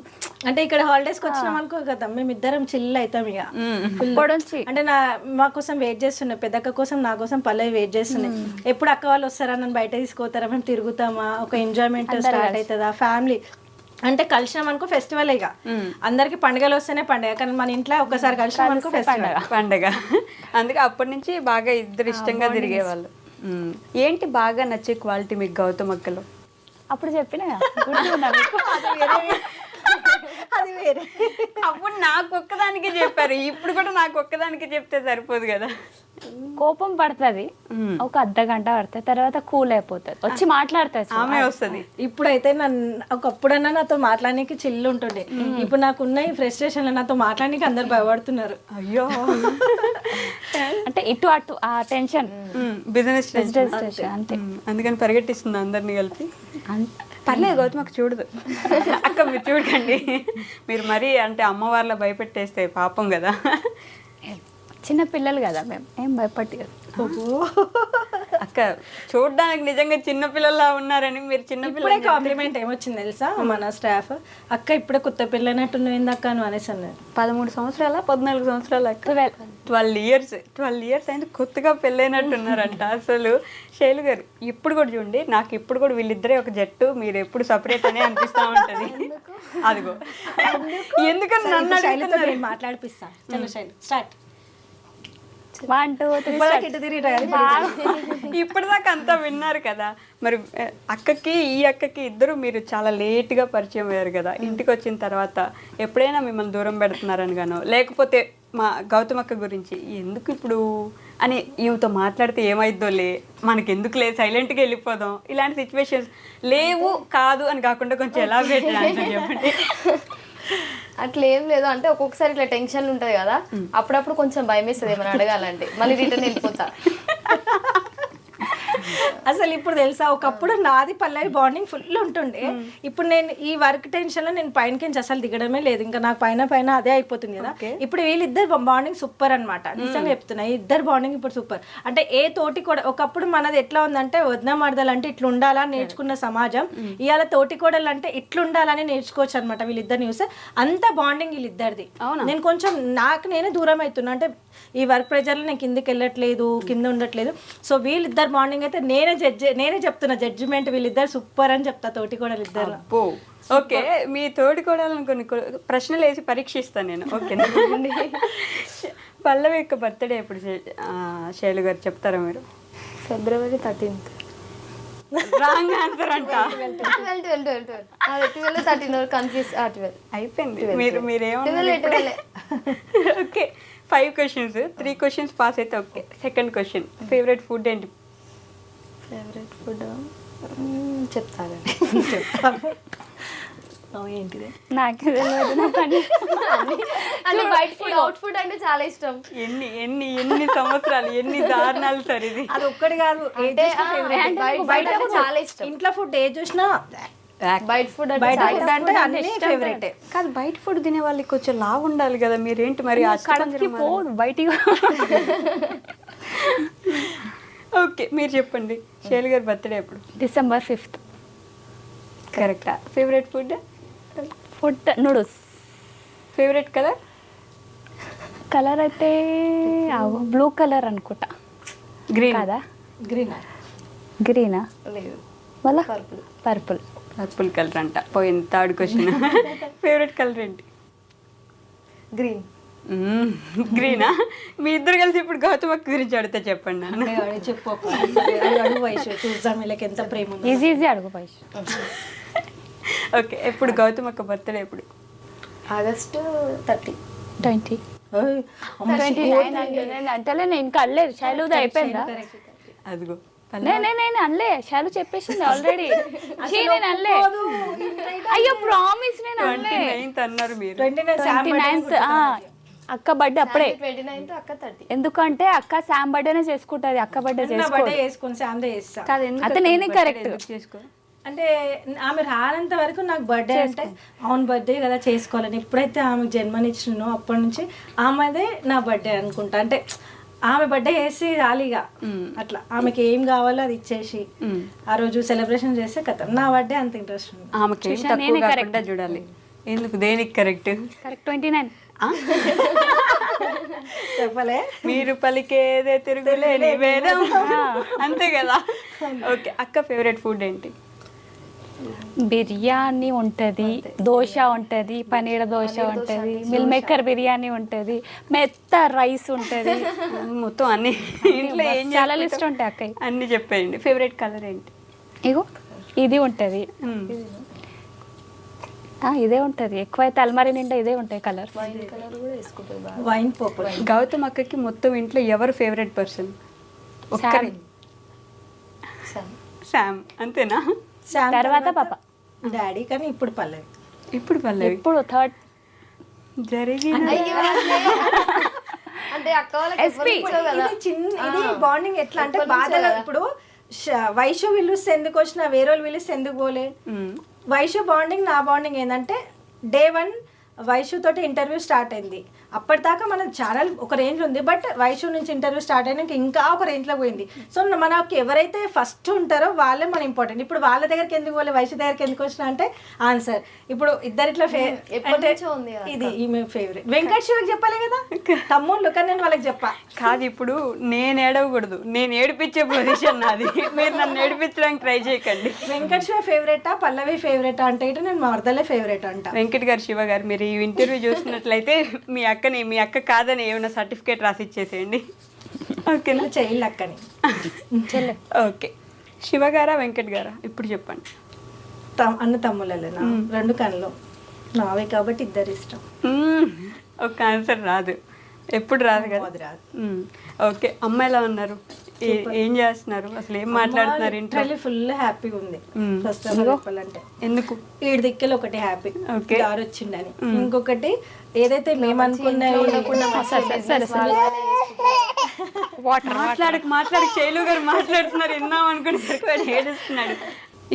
అంటే ఇక్కడ హాలిడేస్కి వచ్చినాం అనుకో కదా, మేమిద్దరం చిల్ అవుతాం ఇక అప్పటి నుంచి. అంటే మా కోసం వెయిట్ చేస్తున్నాయి, పెద్దక్క కోసం నా కోసం పల్లవి వెయిట్ చేస్తున్నాయి. ఎప్పుడు అక్క వాళ్ళు వస్తారా, నన్ను బయట తీసుకుపోతారా, మేము తిరుగుతామా, ఒక ఎంజాయ్మెంట్ స్టార్ట్ అవుతుందా ఫ్యామిలీ. అంటే కలిసినాం అనుకో ఫెస్టివల్, ఇక అందరికి పండుగలు వస్తేనే పండుగ, కానీ మన ఇంట్లో ఒక్కసారి కలిసినాం అనుకో పండుగ. అందుకే అప్పటి నుంచి బాగా ఇద్దరు ఇష్టంగా తిరిగేవాళ్ళు. ఏంటి బాగా నచ్చే క్వాలిటీ మీకు గౌతమ్ అక్కలో? అప్పుడు చెప్పిన అది వేరే. అప్పుడు నాకు ఒక్కదానికే చెప్పారు, ఇప్పుడు కూడా నాకు ఒక్కదానికే చెప్తే సరిపోదు కదా. కోపం పడుతుంది, ఒక అర్ధ గంట పడుతుంది, తర్వాత కూల్ అయిపోతుంది, వచ్చి మాట్లాడుతుంది, ఆమె వస్తుంది. ఇప్పుడైతే ఒకప్పుడన్నా నాతో మాట్లాడడానికి చిల్లు ఉంటుండే, ఇప్పుడు నాకున్న ఈ ఫ్రస్ట్రేషన్ లో నాతో మాట్లాడడానికి అందరు భయపడుతున్నారు. అయ్యో అంటే ఇటు అటు ఆ టెన్షన్, బిజినెస్ టెన్షన్ అంతే. అందుకని పరిగెట్టిస్తుంది అందరినీ కలిపి. పర్లేదు గౌతమ్ అక్క చూడదు. అక్క మీరు చూడకండి, మీరు మరీ అంటే అమ్మవార్ల భయపెట్టేస్తే పాపం కదా. చిన్న పిల్లలు కదా మేము, ఏం భయపట్టి కదా. అక్క చూడడానికి నిజంగా చిన్న పిల్లల్లా ఉన్నారని మీరు చిన్న ఇప్పుడే కాంప్లిమెంట్ ఏమొచ్చింది తెలుసా మన స్టాఫ్, అక్క ఇప్పుడే కొత్త పిల్లనట్టు నువ్వు అక్క అని అనేసి అన్నారు. 13 సంవత్సరాల 14 సంవత్సరాల 12 ఇయర్స్ అయింది, కొత్తగా పెళ్ళైనట్టున్నారంట. అసలు శైలు గారు ఇప్పుడు కూడా చూడండి, నాకు ఇప్పుడు కూడా వీళ్ళిద్దరే ఒక జట్టు, మీరు ఎప్పుడు సపరేట్ అనే అనిపిస్తూ ఉంటుంది. అదిగో ఎందుకని నన్ను అడుగుతున్నారు. మాట్లాడిపిస్తా. చలో శైలు స్టార్ట్. 1 2 3 ఇప్పటిదాకా అంతా విన్నారు కదా. మరి అక్కకి ఈ అక్కకి ఇద్దరు మీరు చాలా లేట్గా పరిచయం అయ్యారు కదా. ఇంటికి వచ్చిన తర్వాత ఎప్పుడైనా మిమ్మల్ని దూరం పెడుతున్నారని గానో, లేకపోతే మా గౌతమ్ అక్క గురించి ఎందుకు ఇప్పుడు అని ఈమెతో మాట్లాడితే ఏమైద్దో మనకెందుకులే సైలెంట్గా వెళ్ళిపోదాం, ఇలాంటి సిచ్యువేషన్స్ లేవు కాదు అని కాకుండా కొంచెం ఎలాబరేట్ చెప్పండి. అట్లా ఏం లేదు, అంటే ఒక్కొక్కసారి ఇట్లా టెన్షన్ ఉంటుంది కదా, అప్పుడప్పుడు కొంచెం భయం వేస్తుంది ఏమైనా అడగాలంటే, మళ్ళీ రిటర్న్ వెళ్ళిపోతా. అసలు ఇప్పుడు తెలుసా, ఒకప్పుడు నాది పల్లవి బాండింగ్ ఫుల్ ఉంటుండే, ఇప్పుడు నేను ఈ వర్క్ టెన్షన్ లో నేను పైనకించి అసలు దిగడమే లేదు, ఇంకా నాకు పైన అదే అయిపోతుంది కదా. ఇప్పుడు వీళ్ళిద్దరు బాండింగ్ సూపర్ అనమాట, నిజంగా చెప్తున్నా, ఇద్దరు బాండింగ్ ఇప్పుడు సూపర్. అంటే ఏ తోటి కూడా, ఒకప్పుడు మనది ఎట్లా ఉందంటే వదిన మరదలు అంటే ఇట్లా ఉండాలని నేర్చుకున్న సమాజం, ఇవాళ తోటి కోడలు అంటే ఇట్లుండాలని నేర్చుకోవచ్చు అనమాట. వీళ్ళిద్దరిని చూస్తే అంత బాండింగ్ వీళ్ళిద్దరిది. నేను కొంచెం నాకు నేనే దూరం అవుతున్నా, అంటే ఈ వర్క్ ప్రెజర్లో నేను కిందకి వెళ్ళట్లేదు, కింద ఉండట్లేదు. సో వీళ్ళిద్దరు బాండింగ్ అయితే నేనే చెప్తున్నా జడ్జిమెంట్, వీళ్ళిద్దరు సూపర్ అని చెప్తా, తోటి కూడా ఇద్దరు. ఓకే, మీ తోటి కూడా కొన్ని ప్రశ్నలు వేసి పరీక్షిస్తాను నేను. ఓకేనా? పల్లవి యొక్క బర్త్డే ఎప్పుడు శైలు గారు చెప్తారా మీరు? February 13th. రాంగ్ ఆన్సర్ అంట. 12 కన్ఫ్యూజ్. అయిపోయింది. మీరేమన్నా? ఓకే, 5 questions, 3 questions పాస్ అయితే okay. Second question, favourite food ఏంటి? ఫేవరెట్ ఫుడ్ చెప్తాను. ఏంటిది నాకే తెలియదు. అంటే బయట ఫుడ్, అవుట్ ఫుడ్ అంటే చాలా ఇష్టం. ఎన్ని సంవత్సరాలు, ఎన్ని దారుణాలు సార్ ఇది. అది ఒక్కటి కాదు, బయట చాలా ఇష్టం. ఇంట్లో ఫుడ్ ఏ చూసినా బయట ఫుడ్ అంటే అన్ని ఫేవరెట్. కాదు, బయట ఫుడ్ తినే వాళ్ళకి కొంచెం లావు ఉండాలి కదా, మీరేంటి మరి కడకి పోదు బయటికి. ఓకే, మీరు చెప్పండి, శైలు గారి బర్త్డే ఎప్పుడు? December 5th. కరెక్టా? Favourite food noodles. Favourite colour? Colour అయితే బ్లూ కలర్ అనుకుంటా. గ్రీన్ కాదా? గ్రీన్ గ్రీనా? లేదు, మళ్ళా పర్పుల్. పర్పుల్. పర్పుల్ కలర్ అంట. పోయిన థర్డ్ క్వశ్చన్. ఫేవరెట్ కలర్ ఏంటి? గ్రీన్. గ్రీనా? మీ ఇద్దరు కలిసి ఇప్పుడు గౌతమ్ అక్క గురించి అడిగితే చెప్పండి నన్ను. చెప్పు అడుగు వయసు చూద్దాం వీళ్ళకి ఎంత ప్రేమ ఉందో. ఈజీ అడుగు పైష్. ఓకే, ఎప్పుడు గౌతమ్ అక్క బర్త్డే ఎప్పుడు? ఆగస్టు 30. 20. ఓయ్, అమ్మ, 29 అంటే నేను అంటలే, నేను ఇంకా అనలేదు. శైలుది అయిపోయిందా? అదిగో నేను అనలే, శైలు చెప్పేసింది ఆల్రెడీ. నేను అనలే. అయ్యో ప్రామిస్, నేను అనలే. 29th అన్నారు మీరు. 29th అక్క బర్త్డే అప్పుడే. 29th, అక్క 30. ఎందుకంటే అక్క శామ్ బర్త్డేనే చేసుకుంటది, అక్క బర్త్డే నా చేసుకో. బర్త్డే చేసుకుని శామ్దే చేస్తా. కాదు, ఎందుకు అయితే నేనే birthday correct. ఎందుకు చేసుకో? అంటే ఆమె రానంత వరకు నాకు బర్త్డే అంటే అవును బర్త్డే కదా చేసుకోవాలని. ఎప్పుడైతే ఆమెకు జన్మనిచ్చినో అప్పటి నుంచి ఆమెదే నా బర్త్డే అనుకుంటా. అంటే ఆమె బర్త్డే చేసి రాలిగా అట్లా ఆమెకి ఏం కావాలో అది ఇచ్చేసి ఆ రోజు సెలబ్రేషన్ చేస్తే కథ నా బర్త్డే అంత ఇంట్రెస్ట్ ఉంది. ఆమెకి ఏం తక్కువ కాకుండా చూడాలి. ఎందుకు, దేనికి కరెక్ట్? కరెక్ట్ 29. చెప్పలే, మీరు పలికేదే తిరుగులేని వేదం. అంతే కదా. ఓకే, అక్క ఫేవరెట్ ఫుడ్ ఏంటి? బిర్యానీ ఉంటుంది, దోశ ఉంటుంది, పనీర్ దోశ ఉంటుంది, మిల్ మేకర్ బిర్యానీ ఉంటుంది, మెత్త రైస్ ఉంటుంది. మొత్తం అన్ని ఇంట్లో ఏం చాలా లిస్ట్ ఉంటాయి అక్కయ్య. అన్ని చెప్పేయండి. ఫేవరెట్ కలర్ ఏంటి? ఇగో ఇది ఉంటుంది, ఇదే ఉంటుంది. ఎక్కువైతే అల్మారీ నిండా ఇదే ఉంటాయి కలర్స్. కలర్ కూడా వేసుకుంటుంది బాగా. Wine purple. గౌతమ్ అక్కకి మొత్తం ఇంట్లో ఎవరు ఫేవరెట్ పర్సన్? ఒక్కరే. శామ్ అంతేనా? తర్వాత పాప, డాడీ, కానీ ఇప్పుడు పల్లవి. ఇప్పుడు పల్లవి. ఇప్పుడు థర్డ్ జరిగిన అంటే అక్క వాళ్ళకి ఎవరు ఇచ్చావు కదా. ఇది చిన్న ఇది బాండింగ్ ఎట్లా అంటే బాధగా ఇప్పుడు వైషు పిలుస్తే ఎందుకు వచ్చినా వేరే వాళ్ళు పిలిస్తే ఎందుకు పోలే. వైషు బాండింగ్ నా బాండింగ్ ఏంటంటే డే 1 వైషు తోటి ఇంటర్వ్యూ స్టార్ట్ అయింది. అప్పటిదాకా మన ఛానల్ ఒక రేంజ్ ఉంది, బట్ వైషు నుంచి ఇంటర్వ్యూ స్టార్ట్ అయినాక ఇంకా ఒక రేంజ్లో పోయింది. సో మనకి ఎవరైతే ఫస్ట్ ఉంటారో వాళ్ళే మన ఇంపార్టెంట్. ఇప్పుడు వాళ్ళ దగ్గరికి ఎందుకు పోలే, వైషు దగ్గరికి ఎందుకు వచ్చినా అంటే ఆన్సర్ ఇప్పుడు ఇద్దరిట్లో అంటే ఇది ఈమె ఫేవరెట్. వెంకట్ శివకి చెప్పాలి కదా తమ్ముళ్ళు, కానీ నేను వాళ్ళకి చెప్పా. కాదు, ఇప్పుడు నేను ఏడవకూడదు, నేను ఏడిపించే పొజిషన్ నాది. మీరు నన్ను ఏడిపించడానికి ట్రై చేయకండి. వెంకట్ శివ ఫేవరెటా పల్లవి ఫేవరెటా అంటే ఇటు నేను మరదలే ఫేవరెట్ అంట. వెంకట్ గారు, శివ గారు, మీరు ఈ ఇంటర్వ్యూ చూసినట్లయితే మీ అక్క కాదని ఏమైనా సర్టిఫికేట్ రాసి ఇచ్చేసేయండి. ఓకేనా? చెయ్యి అక్కని. ఓకే, శివ గారా వెంకట్ గారా ఇప్పుడు చెప్పండి. అన్న తమ్ముళ్ళేనా? 2 కళ్ళు నావే కాబట్టి ఇద్దరు ఇష్టం. ఒక ఆన్సర్ రాదు, ఎప్పుడు రాదు కదా. అది రాదు. ఓకే, అమ్మ ఎలా ఉన్నారు? ఏం చేస్తున్నారు? అసలు ఏం మాట్లాడుతున్నారు ఇంట్లో? ఫుల్ హ్యాపీగా ఉంది. ఫస్ట్ చెప్పాలంటే ఎందుకు? ఈడి దిక్కులు ఒకటి హ్యాపీ ఓకే. గారు వచ్చిండని, ఇంకొకటి ఏదైతే మేము అనుకున్నవి మాట్లాడక శైలు గారు మాట్లాడుతున్నారు, విన్నాం అనుకుని ఏడుస్తున్నాడు.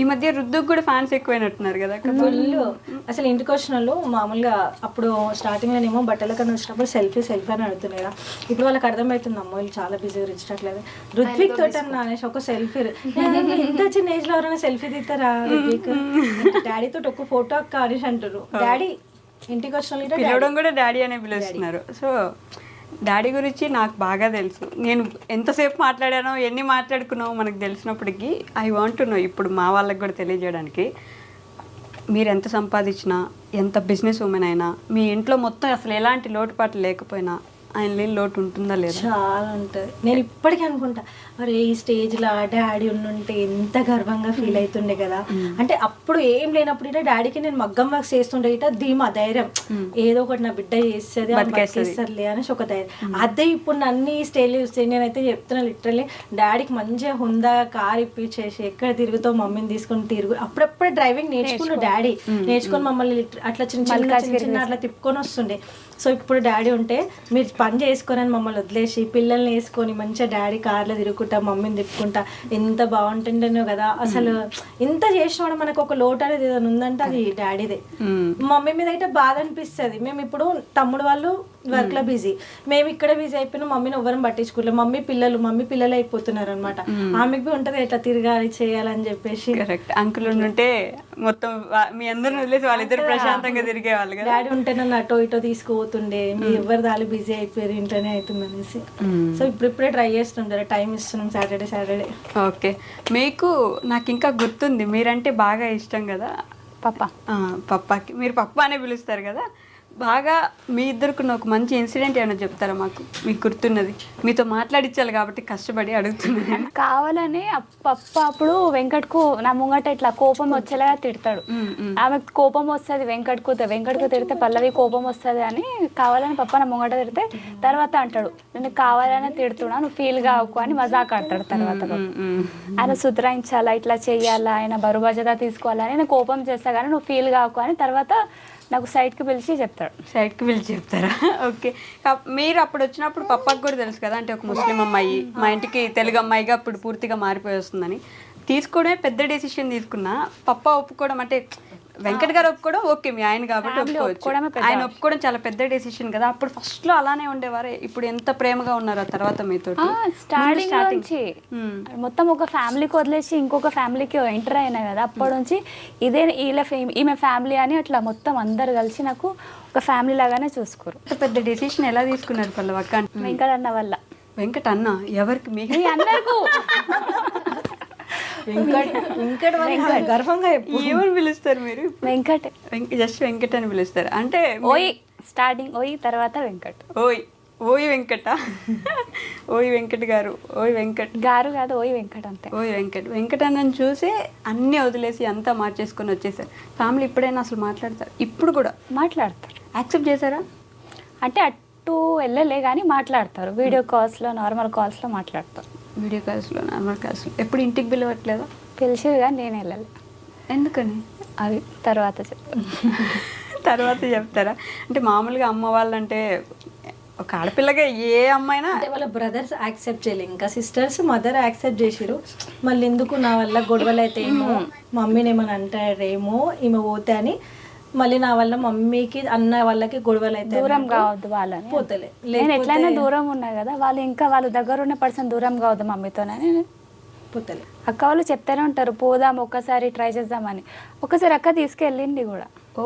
ఈ మధ్య రుద్దుకు కూడా ఫ్యాన్స్ ఎక్కువైనట్టున్నారు కదా. ఫుల్ అసలు ఇంటికి వచ్చిన వాళ్ళు మామూలుగా అప్పుడు స్టార్టింగ్ లోనేమో బట్టల కన్నా వచ్చినప్పుడు సెల్ఫీ అని అడుగుతున్నాయి కదా. ఇప్పుడు వాళ్ళకి అర్థమవుతుంది అమ్మాయిలు చాలా బిజీగా ఇచ్చట్లేదు. రుత్విక్ తోటి అన్న అనేసి ఒక సెల్ఫీ, ఇంత చిన్న ఏజ్ లో ఎవరైనా సెల్ఫీ తీస్తారా రుత్విక్? డాడీ తోటి ఒక ఫోటో అక్క అనేసి అంటారు. డాడీ ఇంటికి వచ్చిన పిలవడం కూడా డాడీ అనే పిలుస్తున్నారు. సో డాడీ గురించి నాకు బాగా తెలుసు. నేను ఎంతసేపు మాట్లాడానో, ఎన్ని మాట్లాడుకున్నామో మనకు తెలిసినప్పటికీ ఐ వాంట్ టు నో ఇప్పుడు మా వాళ్ళకి కూడా తెలియజేయడానికి. మీరు ఎంత సంపాదించినా, ఎంత బిజినెస్ ఉమెన్ అయినా, మీ ఇంట్లో మొత్తం అసలు ఎలాంటి లోటుపాట్లు లేకపోయినా ఆయన లేని లోటు ఉంటుందా లేదా? చాలా ఉంటుంది. నేను ఇప్పటికీ అనుకుంటా, అరే ఈ స్టేజ్లో డాడీ ఉండుంటే ఎంత గర్వంగా ఫీల్ అవుతుండే కదా. అంటే అప్పుడు ఏం లేనప్పుడు ఇట డాడీకి నేను మగ్గం వర్క్ చేస్తుండే, ఇట ధీమా ధైర్యం, ఏదో ఒకటి నా బిడ్డ చేస్తుంది బతికేస్తారులే అనేసి ఒక ధైర్యం. అదే ఇప్పుడు అన్ని స్టేజ్లు చూస్తే నేనైతే చెప్తున్నా లిటరల్లీ డాడీకి మంచిగా హుందా కార్ ఇప్పించేసి ఎక్కడ తిరుగుతావు మమ్మీని తీసుకొని తిరుగు. అప్పుడప్పుడే డ్రైవింగ్ నేర్చుకున్నాడు డాడీ, నేర్చుకొని మమ్మల్ని అట్లా చిన్న చిన్న అట్లా తిప్పుకొని వస్తుండే. సో ఇప్పుడు డాడీ ఉంటే మీరు పని చేసుకొని మమ్మల్ని వదిలేసి పిల్లల్ని వేసుకొని మంచిగా డాడీ కార్లో తిరుగుకుంటా మమ్మీని తిప్పుకుంటా ఎంత బాగుంటుండేనో కదా. అసలు ఇంత చేసిన మనకు ఒక లోటు అనేది ఏదైనా ఉందంటే అది డాడీదే. మమ్మీ మీద అయితే బాధ అనిపిస్తుంది. మేము ఇప్పుడు తమ్ముడు వాళ్ళు వర్క్ లో బిజీ, మేము ఇక్కడ బిజీ అయిపోయినా మమ్మీని ఎవరిని పట్టించుకోలేదు. మమ్మీ పిల్లలు అయిపోతున్నారు అనమాట. ఆమెకు ఉంటది ఎట్లా తిరగాలి చేయాలని చెప్పేసి. కరెక్ట్. అంకుల్ ఉంటే మొత్తం మీ అందరిని వదిలేసి వాళ్ళిద్దరు ప్రశాంతంగా తిరిగే వాళ్ళు కదా. డాడీ ఉంటే నన్ను అటో ఇటో తీసుకుపోతుండే, అవుతుండే, మీ ఎవరి దాళ్ళు బిజీ అయిపోయారు, ఇంట్లోనే అవుతుంది అనేసి. సో ఇప్పుడిప్పుడే ట్రై చేస్తుంటారు, టైం ఇస్తున్నాం సాటర్డే. ఓకే, మీకు నాకు ఇంకా గుర్తుంది, మీరంటే బాగా ఇష్టం కదా పాప. పప్పాకి, మీరు పప్ప అనే పిలుస్తారు కదా. బాగా మీ ఇద్దరికి ఒక మంచి ఇన్సిడెంట్ ఏమైనా చెప్తారా మాకు, మీకు గుర్తున్నది? మీతో మాట్లాడించాలి కాబట్టి కష్టపడి అడుగుతున్నాను. కావాలని పప్ప అప్పుడు వెంకట్కు నా ముంగట ఇట్లా కోపం వచ్చేలాగా తిడతాడు. ఆమెకు కోపం వస్తుంది వెంకట్కు తిడితే పల్లవి కోపం వస్తుంది అని కావాలని పప్ప నా ముంగట తిడితే తర్వాత అంటాడు, నేను కావాలని తిడుతున్నా, నువ్వు ఫీల్ కావకు అని మజాక్ ఆడతాడు. తర్వాత ఆయన సుధరాయించాలా, ఇట్లా చెయ్యాలా, ఆయన బరువు బాధ్యత తీసుకోవాలని నేను కోపం చేస్తా కానీ నువ్వు ఫీల్ కావకు అని తర్వాత నాకు సైడ్కి పిలిచి చెప్తాడు. సైడ్కి పిలిచి చెప్తారా? ఓకే, మీరు అప్పుడు వచ్చినప్పుడు పప్పకు కూడా తెలుసు కదా, అంటే ఒక ముస్లిం అమ్మాయి మా ఇంటికి తెలుగు అమ్మాయిగా అప్పుడు పూర్తిగా మారిపోయి వస్తుందని. తీసుకోవడమే పెద్ద డెసిషన్ తీసుకున్నా, పప్ప ఒప్పుకోవడం అంటే వెంకట్ గారు ఒప్పుకోవడం ఓకే, మీ ఆయన కాబట్టి ఒప్పుకోవచ్చు, ఆయన ఒప్పుకోవడం చాలా పెద్ద డెసిషన్ కదా. అప్పుడు ఫస్ట్ లో అలానే ఉండేవారు, ఇప్పుడు ఎంత ప్రేమగా ఉన్నారు ఆ తర్వాత మీతో? స్టార్టింగ్ నుంచి మొత్తం ఒక ఫ్యామిలీకి వదిలేసి ఇంకొక ఫ్యామిలీకి ఎంటర్ అయినా కదా, అప్పటి నుంచి ఇదే ఈమె ఫ్యామిలీ అని అట్లా మొత్తం అందరు కలిసి నాకు ఒక ఫ్యామిలీ లాగానే చూసుకోరు. పెద్ద డెసిషన్ ఎలా తీసుకున్నారు పల్లవక్క? వెంకట్ అన్న వల్ల. వెంకట్ అన్న ఎవరికి? మీ అందరికీ గర్వంగా ఏమని పిలుస్తారు మీరు? వెంకట్, జస్ట్ వెంకట్ అని పిలుస్తారు అంటే? ఓయ్ స్టార్టింగ్ ఓయ్, తర్వాత వెంకట్. ఓయ్ వెంకట, ఓయ్ వెంకట్ గారు, ఓయ్ వెంకట్ గారు కాదు, ఓయ్ వెంకట్ అంతే. ఓయ్ వెంకట్ అన్నని చూసి అన్నీ వదిలేసి అంతా మార్చేసుకొని వచ్చేసారు. ఫ్యామిలీ ఇప్పుడైనా అసలు మాట్లాడతారు? ఇప్పుడు కూడా మాట్లాడతారు. యాక్సెప్ట్ చేశారా? అంటే అటు వెళ్ళలే కానీ మాట్లాడతారు, వీడియో కాల్స్లో నార్మల్ కాల్స్లో మాట్లాడతారు. వీడియో కాల్స్లో నార్మల్ కాల్స్లో. ఎప్పుడు ఇంటికి పిలవట్లేదా? పిలిచేది కానీ నేను వెళ్ళాలి. ఎందుకని? అవి తర్వాత చెప్తాను. తర్వాత చెప్తారా? అంటే మామూలుగా అమ్మ వాళ్ళంటే ఒక ఆడపిల్లగా ఏ అమ్మాయినా అంటే వాళ్ళ బ్రదర్స్ యాక్సెప్ట్ చేయలేదు, ఇంకా సిస్టర్స్ మదర్ యాక్సెప్ట్ చేసిరు. మళ్ళీ ఎందుకు నా వల్ల గొడవలు అయితే ఏమో, మమ్మీని ఏమని అంటారేమో ఈమె పోతే అని, మళ్ళీ నా వల్ల మమ్మీకి అన్న వాళ్ళకి గొడవలు అయితే దూరం కావద్దు వాళ్ళని పోతలే. నేను ఎట్లయినా దూరం ఉన్నా కదా, వాళ్ళు ఇంకా వాళ్ళ దగ్గర ఉన్న పర్సన్ దూరం కావద్దు మమ్మీతోనని పోతలే. అక్క వాళ్ళు చెప్తూనే ఉంటారు పోదాం ఒక్కసారి ట్రై చేద్దామని. ఒకసారి అక్క తీసుకెళ్ళింది కూడా. ఓ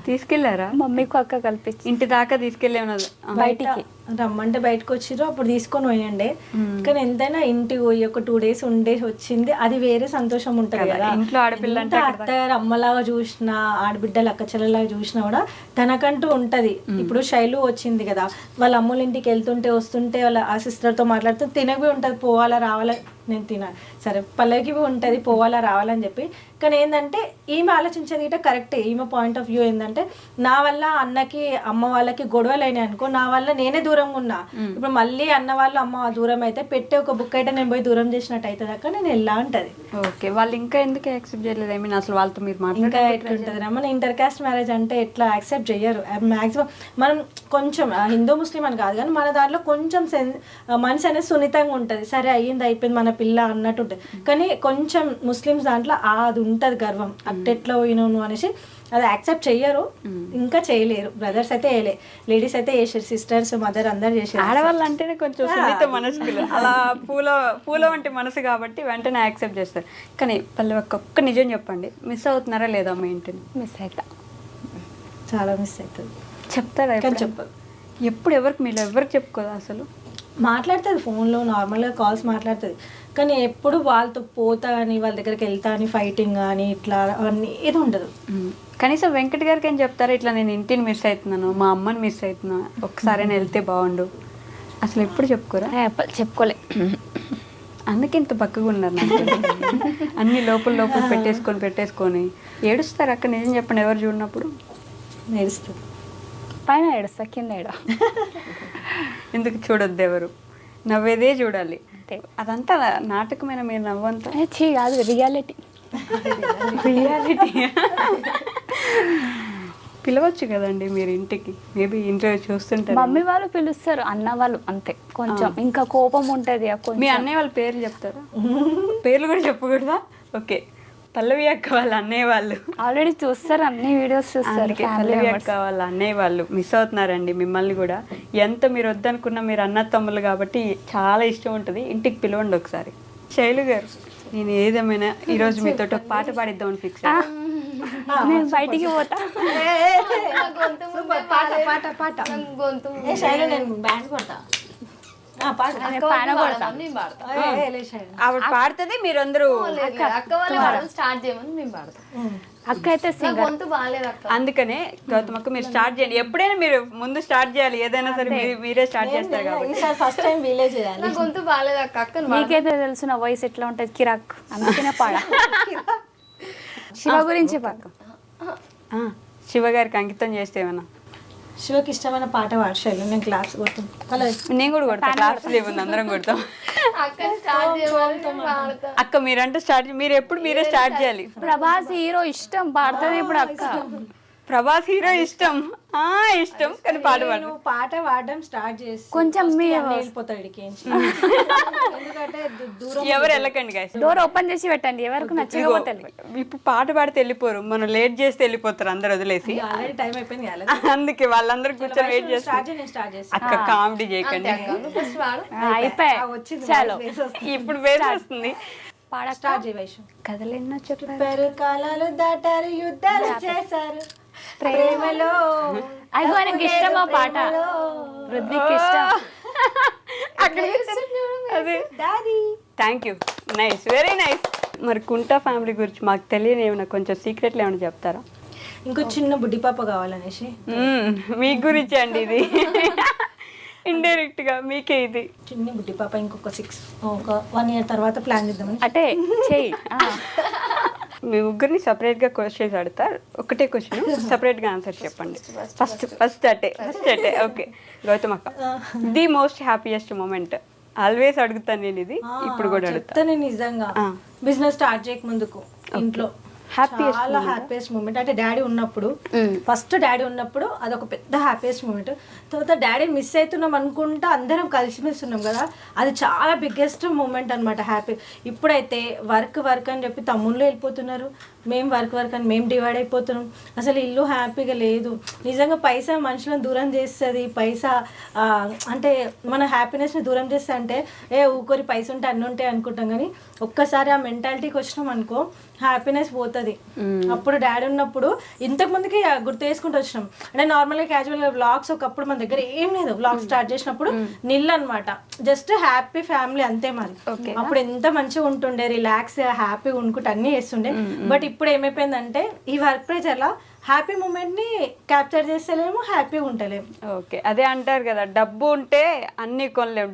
తీసుకెళ్లారా? మమ్మీకు అక్క కల్పించి ఇంటి దాకా తీసుకెళ్ళే ఉన్నది. బయటికి రమ్మంటే బయటకు వచ్చిర్రు, అప్పుడు తీసుకొని పోయండి. కానీ ఎంతైనా ఇంటికి పోయి ఒక 2 days ఉండేసి వచ్చింది, అది వేరే సంతోషం ఉంటుంది కదా. ఇంట్లో ఆడపిల్ల అంటే అత్తగారు అమ్మలాగా చూసినా, ఆడబిడ్డలు అక్క చెల్లెలాగా చూసినా కూడా తనకంటూ ఉంటది. ఇప్పుడు శైలు వచ్చింది కదా, వాళ్ళ అమ్మల ఇంటికి వెళ్తుంటే వస్తుంటే వాళ్ళ ఆ సిస్టర్తో మాట్లాడుతూ తినకి ఉంటది, పోవాలా రావాలా, నేను సరే పల్లవికి ఉంటుంది పోవాలా రావాలని చెప్పి. కానీ ఏంటంటే ఈమె ఆలోచించేది ఇట కరెక్టే. ఈమె పాయింట్ ఆఫ్ వ్యూ ఏంటంటే, నా వల్ల అన్నకి అమ్మ వాళ్ళకి గొడవలు అయినాయి అనుకో, నా వల్ల నేనే దూరంగా ఉన్నా, ఇప్పుడు మళ్ళీ అన్న వాళ్ళు అమ్మ దూరం అయితే పెట్టే ఒక బుక్ అయితే నేను పోయి దూరం చేసినట్టు అవుతుంది అక్క, నేను ఎలా ఉంటుంది. ఓకే, వాళ్ళు ఇంకా ఎందుకు యాక్సెప్ట్ చేయలేదు? ఐ మీన్ అసలు వాళ్ళతో మీరు ఇంకా ఎట్లుంటుంది మన ఇంటర్ కాస్ట్ మ్యారేజ్ అంటే ఎట్లా యాక్సెప్ట్ చెయ్యరు మ్యాక్సిమం. మనం కొంచెం హిందూ ముస్లిం అని కాదు కానీ మన దాంట్లో కొంచెం మనసు అనేది సున్నితంగా ఉంటుంది. సరే అయ్యింది అయిపోయింది మన పిల్ల అన్నట్టు ఉంటుంది. కానీ కొంచెం ముస్లిమ్స్ దాంట్లో అది ఉంటుంది గర్వం, అట్టెట్లా పోయినావు అనేసి అది యాక్సెప్ట్ చెయ్యరు, ఇంకా చేయలేరు. బ్రదర్స్ అయితే వేయలే, లేడీస్ అయితే చేసారు, సిస్టర్స్ మదర్ అందరు చేసారు. ఆడవాళ్ళు అంటేనే కొంచెం సున్నిత మనసుకులు, అలా పూల వంటి మనసు కాబట్టి వెంటనే యాక్సెప్ట్ చేస్తారు. కానీ పల్లె ఒక్క నిజం చెప్పండి, మిస్ అవుతున్నారా లేదా మా ఇంటిని? మిస్ అవుతా, చాలా మిస్ అవుతుంది. చెప్తారా? చెప్పదు. ఎప్పుడు ఎవరికి మీరు ఎవరికి చెప్పుకోదా? అసలు మాట్లాడుతుంది ఫోన్లో, నార్మల్గా కాల్స్ మాట్లాడుతుంది, కానీ ఎప్పుడు వాళ్ళతో పోతా అని వాళ్ళ దగ్గరికి వెళ్తా అని ఫైటింగ్ కానీ ఇట్లా అవన్నీ ఏది ఉండదు. కనీసం వెంకట్ గారికి ఏం చెప్తారా, ఇట్లా నేను ఇంటిని మిస్ అవుతున్నాను, మా అమ్మని మిస్ అవుతున్నాను, ఒక్కసారైనా వెళ్తే బాగుండు, అసలు ఎప్పుడు చెప్పుకోరా? చెప్పుకోలే, అందుకే ఇంత బక్కగా ఉన్నారు నాకు. అన్ని లోపల పెట్టేసుకొని ఏడుస్తారు అక్క. నిజం చెప్పండి, ఎవరు చూడనప్పుడు ఏడుస్తుంది. పైన ఏడుస్తా, కింద ఏడ ఎందుకు చూడొద్దు, ఎవరు నవ్వేదే చూడాలి. అదంతా నాటకమైన మీరు నవ్వంతా కాదు, రియాలిటీ. పిలవచ్చు కదండి మీరు ఇంటికి, మేబీ ఇంట్లో చూస్తుంటారు. మమ్మీ వాళ్ళు పిలుస్తారు, అన్న వాళ్ళు అంతే కొంచెం ఇంకా కోపం ఉంటుంది. మీ అన్నయ్య వాళ్ళ పేర్లు చెప్తారా? పేర్లు కూడా చెప్పకూడదా? ఓకే, పల్లవి అక్క వాళ్ళ అన్నయ్య వాళ్ళు ఆల్రెడీ చూస్తారు, అన్ని వీడియోస్ చూస్తారు. పల్లవి అక్క వాళ్ళ అన్నయ్య వాళ్ళు మిస్ అవుతున్నారండి మిమ్మల్ని కూడా. ఎంత మీరు వద్దనుకున్నా మీరు అన్న తమ్ముళ్ళు కాబట్టి చాలా ఇష్టం ఉంటుంది. ఇంటికి పిలవండి ఒకసారి. శైలు గారు, నేను ఏదేమైనా ఈరోజు మీతో ఒక పాట పాడిద్దామని ఫిక్స్. నేను బయటికి పోతా. నా గొంతు ముందే పాట పాట పాట నా గొంతు ఏ శైలు నేను బ్యాండ్ కొడతా పాట నేను పాన కొడతా. నేను పాడతాం. లే శైలు ఆవిడ పాడుతుంది, మీరందరూ అక్క వాళ్ళు పాడడం స్టార్ట్ చేయమని మేము పాడతాం. అక్క అయితే నా సింగర్. గొంతు బాగాలేదు అక్క. అందుకనే గౌతమక్క మీరు స్టార్ట్ చేయండి. ఎప్పుడైనా మీరు ముందు స్టార్ట్ చేయాలి, ఏదైనా సరే మీరే స్టార్ట్ చేస్తారు కాబట్టి. ఈసారి ఫస్ట్ టైం విలేజ్ చేయాలి. నా గొంతు బాగాలేదు అక్క. అక్కను నీకైతే తెలుసు నా వాయిస్ ఎట్లా ఉంటుంది, కిరాక్. అందుకనే పాడ. శివ గురించి పాక. శివ గారికి అంకితం చేస్తే ఏమన్నా. శివకి ఇష్టమైన పాట పాడు శైలు, నేను క్లాస్ కొడుతాను. నేను కూడా కొడతా, క్లాస్ లేవుంది, అందరం కొడతాం. అక్కని స్టార్ట్ చేయమని పాడతాం. అక్క మీరంటే స్టార్ట్, మీరు ఎప్పుడు మీరే స్టార్ట్ చేయాలి. ప్రభాస్ హీరో ఇష్టం, పాడుతుంది ఇప్పుడు అక్క. ప్రభాస్ హీరో ఇష్టం, ఇష్టం కానీ పాట పాడు. నువ్వు పాట పాడడం స్టార్ట్ చేసి కొంచెం మీ వెళ్ళిపోతాడు ఇడికేంచి. ఎందుకంటే దూరం ఎవరు వెళ్ళకండి guys. డోర్ ఓపెన్ చేసి పెట్టండి, ఎవరికి నచ్చకపోతే. ఇప్పుడు పాట పాడితే వెళ్ళిపోరు, మనం లేట్ చేస్తే వెళ్ళిపోతారు అందరు వదిలేసి. ఆల్రెడీ టైం అయిపోయింది కదా. అందుకే వాళ్ళందరూ కూర్చొని వెయిట్ చేస్తారు. స్టార్ట్ చేయి, నేను స్టార్ట్ చేస్తాను. అక్క కామెడీ చేయకండి. నువ్వు ఫస్ట్ పాడు. అయిపోయా, వచ్చింది చాలు. ఇప్పుడు వేరే వస్తుంది. పాడక్క. స్టార్ట్ చేయి వైషు. కథలెన్నో చెప్పారు, చెప్పారు కాలాలు దాటారు, యుద్ధాలు చేశారు, ప్రేమలో అయ్యో ఆయనకి ఇష్టం ఆ పాట, రుద్విక్ ఇష్టం. అదే daddy. Thank you, nice, very nice. మరి కుంటా ఫ్యామిలీ గురించి మాకు తెలియని ఏమైనా కొంచెం సీక్రెట్లు ఏమైనా చెప్తారా? ఇంకో చిన్న బుడ్డి పాప కావాలనేసి మీ గురించి అండి ఇది. ఇండైరెక్ట్ గా మీకే ఇది. చిన్న బుడ్డి పాప ఇంకొక 1 year తర్వాత ప్లాన్ చేద్దామని. అంటే చెయ్యి. మీ ముగ్గురిని సపరేట్ గా క్వశ్చన్స్ అడుగుతారు, ఒకటే క్వశ్చన్ సపరేట్ గా ఆన్సర్ చెప్పండి. ఫస్ట్ అటే. ఓకే గౌతమ్ అక్క, the most happiest moment. Always అడుగుతాను నేను ఇది, ఇప్పుడు కూడా అడుగుతా. చెప్తాను నిజంగా. బిజినెస్ స్టార్ట్ చేయక ముందుకు ఇంట్లో చాలా హ్యాపీయెస్ట్ మూమెంట్ అంటే డాడీ ఉన్నప్పుడు, ఫస్ట్ డాడీ ఉన్నప్పుడు అదొక పెద్ద హ్యాపీయెస్ట్ మూమెంట్. తర్వాత డాడీ మిస్ అవుతున్నాం అనుకుంటా అందరం కలిసిమెలిసి ఉన్నాం కదా, అది చాలా బిగ్గెస్ట్ మూమెంట్ అనమాట. హ్యాపీ. ఇప్పుడైతే వర్క్ అని చెప్పి తమ్ముళ్ళు వెళ్ళిపోతున్నారు, మేము వర్క్ అని మేము డివైడ్ అయిపోతున్నాం. అసలు ఇల్లు హ్యాపీగా లేదు. నిజంగా పైసా మనుషులను దూరం చేస్తుంది. పైసా అంటే మన హ్యాపీనెస్ని దూరం చేస్తా అంటే ఊరికి పైస ఉంటే అన్నీ ఉంటాయి అనుకుంటాం, కానీ ఒక్కసారి ఆ మెంటాలిటీకి వచ్చినాం అనుకో హ్యాపీనెస్ పోతుంది. అప్పుడు డాడీ ఉన్నప్పుడు ఇంతకు ముందుకి గుర్తు చేసుకుంటూ వచ్చినాం. అంటే నార్మల్గా క్యాజువల్గా వ్లాగ్స్ ఒకప్పుడు మన దగ్గర ఏం లేదు. వ్లాగ్స్ స్టార్ట్ చేసినప్పుడు నిల్ అనమాట, జస్ట్ హ్యాపీ ఫ్యామిలీ అంతే మరి. అప్పుడు ఎంత మంచిగా ఉంటుండే, రిలాక్స్ హ్యాపీగా ఉండుకుంటే అన్నీ చేస్తుండే. బట్ ఇప్పుడు ఏమైపోయిందంటే ఈ వర్క్ ప్రెషర్లా హ్యాపీ మూమెంట్ ని క్యాప్చర్ చేస్తలేము, హ్యాపీగా ఉంటలేము. ఓకే, అదే అంటారు కదా, డబ్బు ఉంటే అన్ని కొనలేము,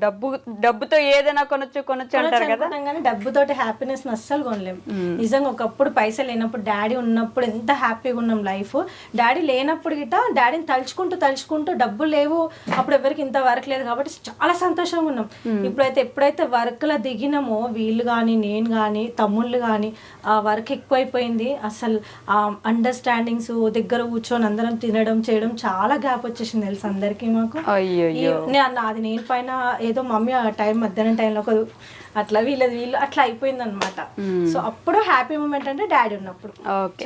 డబ్బుతో ఏదైనా కొనొచ్చు అంటారు కదా. కానీ డబ్బుతోటి హ్యాపీనెస్ అస్సలు కొనలేము. నిజంగా ఒకప్పుడు పైసలు లేనప్పుడు డాడీ ఉన్నప్పుడు ఎంత హ్యాపీగా ఉన్నాం లైఫ్. డాడీ లేనప్పుడు గిట్ట డాడీని తలుచుకుంటూ డబ్బులు లేవు అప్పుడు ఎవరికి ఇంత వర్క్ లేదు కాబట్టి చాలా సంతోషంగా ఉన్నాం. ఇప్పుడైతే ఎప్పుడైతే వర్క్ లో దిగినామో వీళ్ళు కానీ నేను కానీ తమ్ముళ్ళు కానీ ఆ వర్క్ ఎక్కువైపోయింది. అసలు ఆ అండర్స్టాండింగ్స్, దగ్గర కూర్చొని అందరం తినడం చేయడం చాలా గ్యాప్ వచ్చేసింది తెలుసు అందరికి మాకు. అది నేను పైన ఏదో మమ్మీ ఆ టైం మధ్యాహ్నం టైంలో ఒక అట్లా వీళ్ళు అట్లా అయిపోయింది అనమాట. సో అప్పుడు హ్యాపీ మూమెంట్ అంటే డాడీ ఉన్నప్పుడు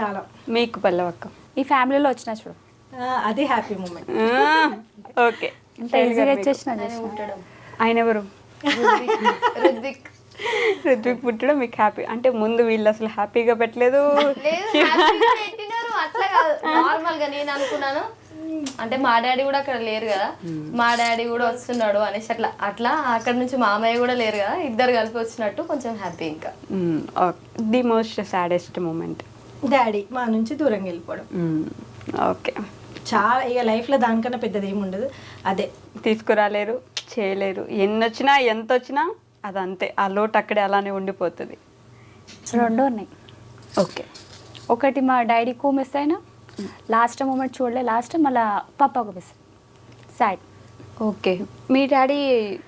చాలా. మీకు పల్లవక్క ఈ ఫ్యామిలీలో వచ్చిన చూడు, అది హ్యాపీ మూమెంట్. ఓకే, ఆయన ఎవరు? రుద్విక్ పుట్టడం మీకు హ్యాపీ అంటే ముందు వీళ్ళు అసలు హ్యాపీగా పెట్టలేదు. అట్లా కాదు, నార్మల్ గా నేను అనుకున్నాను అంటే మా డాడీ కూడా అక్కడ లేరు కదా, మా డాడీ కూడా వస్తున్నాడు అనేసి అట్లా అక్కడ నుంచి మామయ్య కూడా లేరు కదా, ఇద్దరు కలిపి వచ్చినట్టు కొంచెం హ్యాపీ. ఇంకా the most saddest moment daddy మా నుంచి దూరంగా వెళ్ళిపోవడం. ఓకే, చాలా ఇక లైఫ్లో దానికన్నా పెద్దది ఏమి ఉండదు. అదే తీసుకురాలేరు, చేయలేరు, ఎన్ని వచ్చినా ఎంత వచ్చినా అదంతే, ఆ లోటు అక్కడే అలానే ఉండిపోతుంది. 2 ఉన్నాయి. ఓకే, ఒకటి మా డాడీకు మిస్ అయినా లాస్ట్ మూమెంట్ చూడలే, లాస్ట్ మళ్ళీ పాపకు మిస్ సాడ్. ఓకే, మీ డాడీ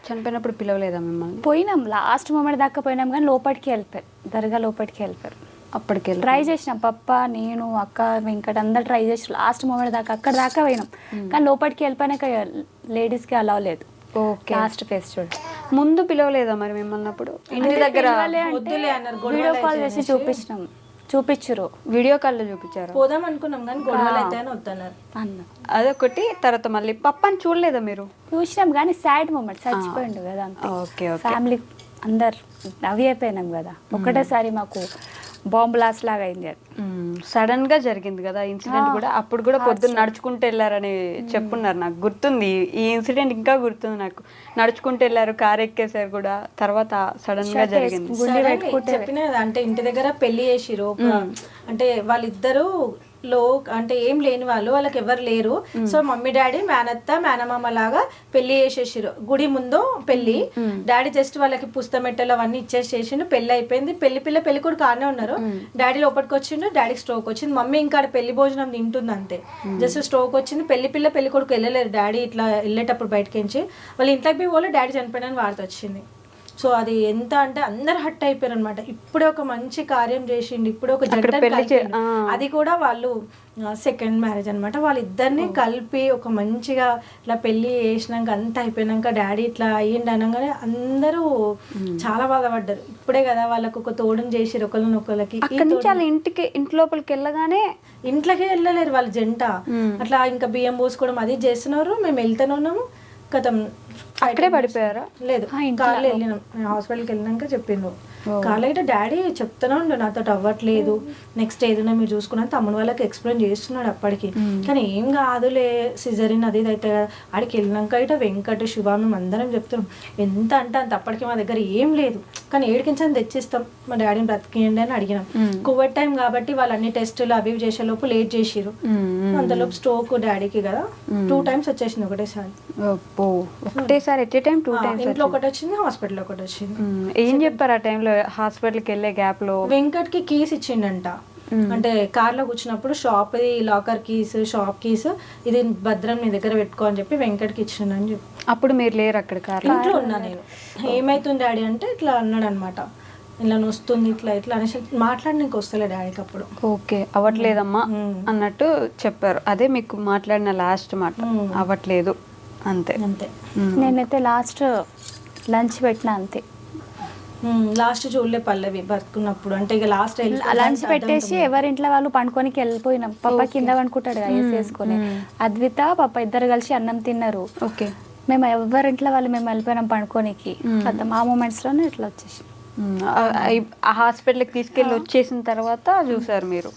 చనిపోయినప్పుడు పిలవలేదా మిమ్మల్ని? పోయినాం, లాస్ట్ మూమెంట్ దాకా పోయినాం కానీ లోపలికి వెళ్ళిపోయారు, దర్గా లోపలికి వెళ్ళిపోయారు. అప్పటికి ట్రై చేసినాం, పప్ప నేను అక్క వెంకట అందరు ట్రై చేసి లాస్ట్ మూమెంట్ దాకా అక్కడ దాకా పోయినాం, కానీ లోపలికి వెళ్ళిపోయినాక లేడీస్కి అలౌ లేదు. ఓకే, లాస్ట్ ఫేస్ చూడ. ముందు పిలవలేదా మరి మిమ్మల్ని? అప్పుడు ఇంటి దగ్గర వీడియో కాల్ చేసి చూపించరు, వీడియో కాల్లో చూపించారు. పోదాం అనుకున్నాం కానీ గొడవలు అయితే వద్దన్నారు అన్న. అదొకటి. తర్వాత మళ్ళీ పప్పని చూడలేదా మీరు? చూసినాం కానీ సాడ్ మూమెంట్, చచ్చిపోయిండు కదా. ఓకే, ఫ్యామిలీ అందరు అవి అయిపోయినాం కదా. ఒకటేసారి మాకు బాంబ్ బ్లాస్ట్ లాగా అయింది అది. సడన్ గా జరిగింది కదా ఇన్సిడెంట్ కూడా. అప్పుడు కూడా పొద్దున్న నడుచుకుంటూ వెళ్ళారని చెప్పున్నారు, నాకు గుర్తుంది. ఈ ఇన్సిడెంట్ ఇంకా గుర్తుంది నాకు. నడుచుకుంటూ వెళ్ళారు, కార్ ఎక్కేసారు కూడా, తర్వాత సడన్ గా జరిగింది. చెప్పిన కదా, అంటే ఇంటి దగ్గర పెళ్లి చేసిరు అంటే వాళ్ళిద్దరు అంటే ఏం లేని వాళ్ళకి ఎవరు లేరు. సో మమ్మీ డాడీ మేనత్త మేనమామ లాగా పెళ్లి చేసేసారు. గుడి ముందు పెళ్లి, డాడీ జస్ట్ వాళ్ళకి పుస్తమెట్టలు అవన్నీ ఇచ్చేసేసిండు. పెళ్లి అయిపోయింది. పెళ్లి కూడా కానే ఉన్నారు. డాడీ లోపలికి వచ్చిండు, డాడీకి స్ట్రోక్ వచ్చింది. మమ్మీ ఇంకా పెళ్లి భోజనం తింటుంది అంతే. జస్ట్ స్ట్రోక్ వచ్చింది. పెళ్లి కొడుకు వెళ్ళలేరు. డాడీ ఇట్లా వెళ్ళేటప్పుడు బయటకించి వాళ్ళ ఇంట్లోకి పోయి డాడీ చనిపోయిన వార్త వచ్చింది. సో అది ఎంత అంటే అందరు హట్ అయిపోయారు అనమాట. ఇప్పుడే ఒక మంచి కార్యం చేసిండు, ఇప్పుడే ఒక అది కూడా వాళ్ళు సెకండ్ మ్యారేజ్ అనమాట. వాళ్ళిద్దరిని కలిపి ఒక మంచిగా ఇట్లా పెళ్లి చేసినాక అంతా అయిపోయినాక డాడీ ఇట్లా అయ్యిండు అనగానే అందరూ చాలా బాధపడ్డారు. ఇప్పుడే కదా వాళ్ళకు ఒక తోడుని చేసిరు ఒకళ్ళకి. అక్కడి నుంచి వాళ్ళ ఇంటి లోపలికి వెళ్ళగానే ఇంట్లోకి వెళ్ళలేరు వాళ్ళ జంట. అట్లా ఇంకా బియ్యం పోసుకోవడం అది చేస్తున్నారు. మేము వెళ్తూనే ఉన్నాము. కథం అక్కడే పడిపోయారా? లేదు, కార్లో వెళ్ళినాం. హాస్పిటల్కి వెళ్ళినాక చెప్పిండు. కార్లో అయితే డాడీ చెప్తానే ఉండు నాతో అవ్వట్లేదు, నెక్స్ట్ ఏదైనా మీరు చూసుకున్నా తమ్ముడు వాళ్ళకి ఎక్స్ప్లెయిన్ చేస్తున్నాడు అప్పటికి. కానీ ఏం కాదులే సిజరిన్ అది అయితే ఆడికి వెళ్ళినాక అయితే వెంకట శివ మేము అందరం చెప్తున్నాం. ఎంత అంటే అంత. అప్పటికి మా దగ్గర ఏం లేదు, కానీ ఏడికించని తెచ్చిస్తాం, మా డాడీని బ్రతికేయండి అని అడిగినాం. కోవిడ్ టైం కాబట్టి వాళ్ళు అన్ని టెస్టులు అవి చేసే లోపు లేట్ చేసిరు. అంతలోపు స్ట్రోక్ డాడీకి కదా 2 times వచ్చేసింది ఒకటేసారి. ఇంట్లో ఒకటి వచ్చింది, హాస్పిటల్ ఒకటి వచ్చింది. ఏం చెప్పారు ఆ టైంలో హాస్పిటల్కి వెళ్ళే గ్యాప్ లో? వెంకట్కి కీస్ ఇచ్చిండంట. అంటే కార్ లో కూర్చున్నప్పుడు shop locker keys, shop keys, ఇది భద్రం నీ దగ్గర పెట్టుకో అని చెప్పి వెంకట్కి ఇచ్చిండని చెప్పి. అప్పుడు మీరు లేరు అక్కడ కార్? ఇంట్లో ఉన్నా నేను. ఏమైతుంది డాడీ అంటే ఇట్లా అన్నాడు అనమాట. ఇలా వస్తుంది ఇట్లా అనేసి మాట్లాడడానికి వస్తలే డాడీకి అప్పుడు. ఓకే, అవ్వట్లేదమ్మా అన్నట్టు చెప్పారు. అదే మీకు మాట్లాడిన లాస్ట్ మాట, అవ్వట్లేదు అంతే. నేనైతే లాస్ట్ లంచ్ పెట్టిన అంతే. లాస్ట్ చూడలే పల్లవి బతుకున్నప్పుడు. అంటే ఇక లాస్ట్ లంచ్ పెట్టేసి ఎవరింట్లో వాళ్ళు పండుకోనికి వెళ్ళిపోయినాం. పప్ప కింద పండుకుంటాడు ఐస్ వేసుకొని. అద్విత పప్ప ఇద్దరు కలిసి అన్నం తిన్నారు. ఓకే, మేము ఎవరింట్లో వాళ్ళు మేము వెళ్ళిపోయినాం పండుకోనికి. ఆ మూమెంట్స్ లోనే ఇట్లా వచ్చేసి ఆ హాస్పిటల్కి తీసుకెళ్ళి వచ్చేసిన తర్వాత చూసారు మీరు.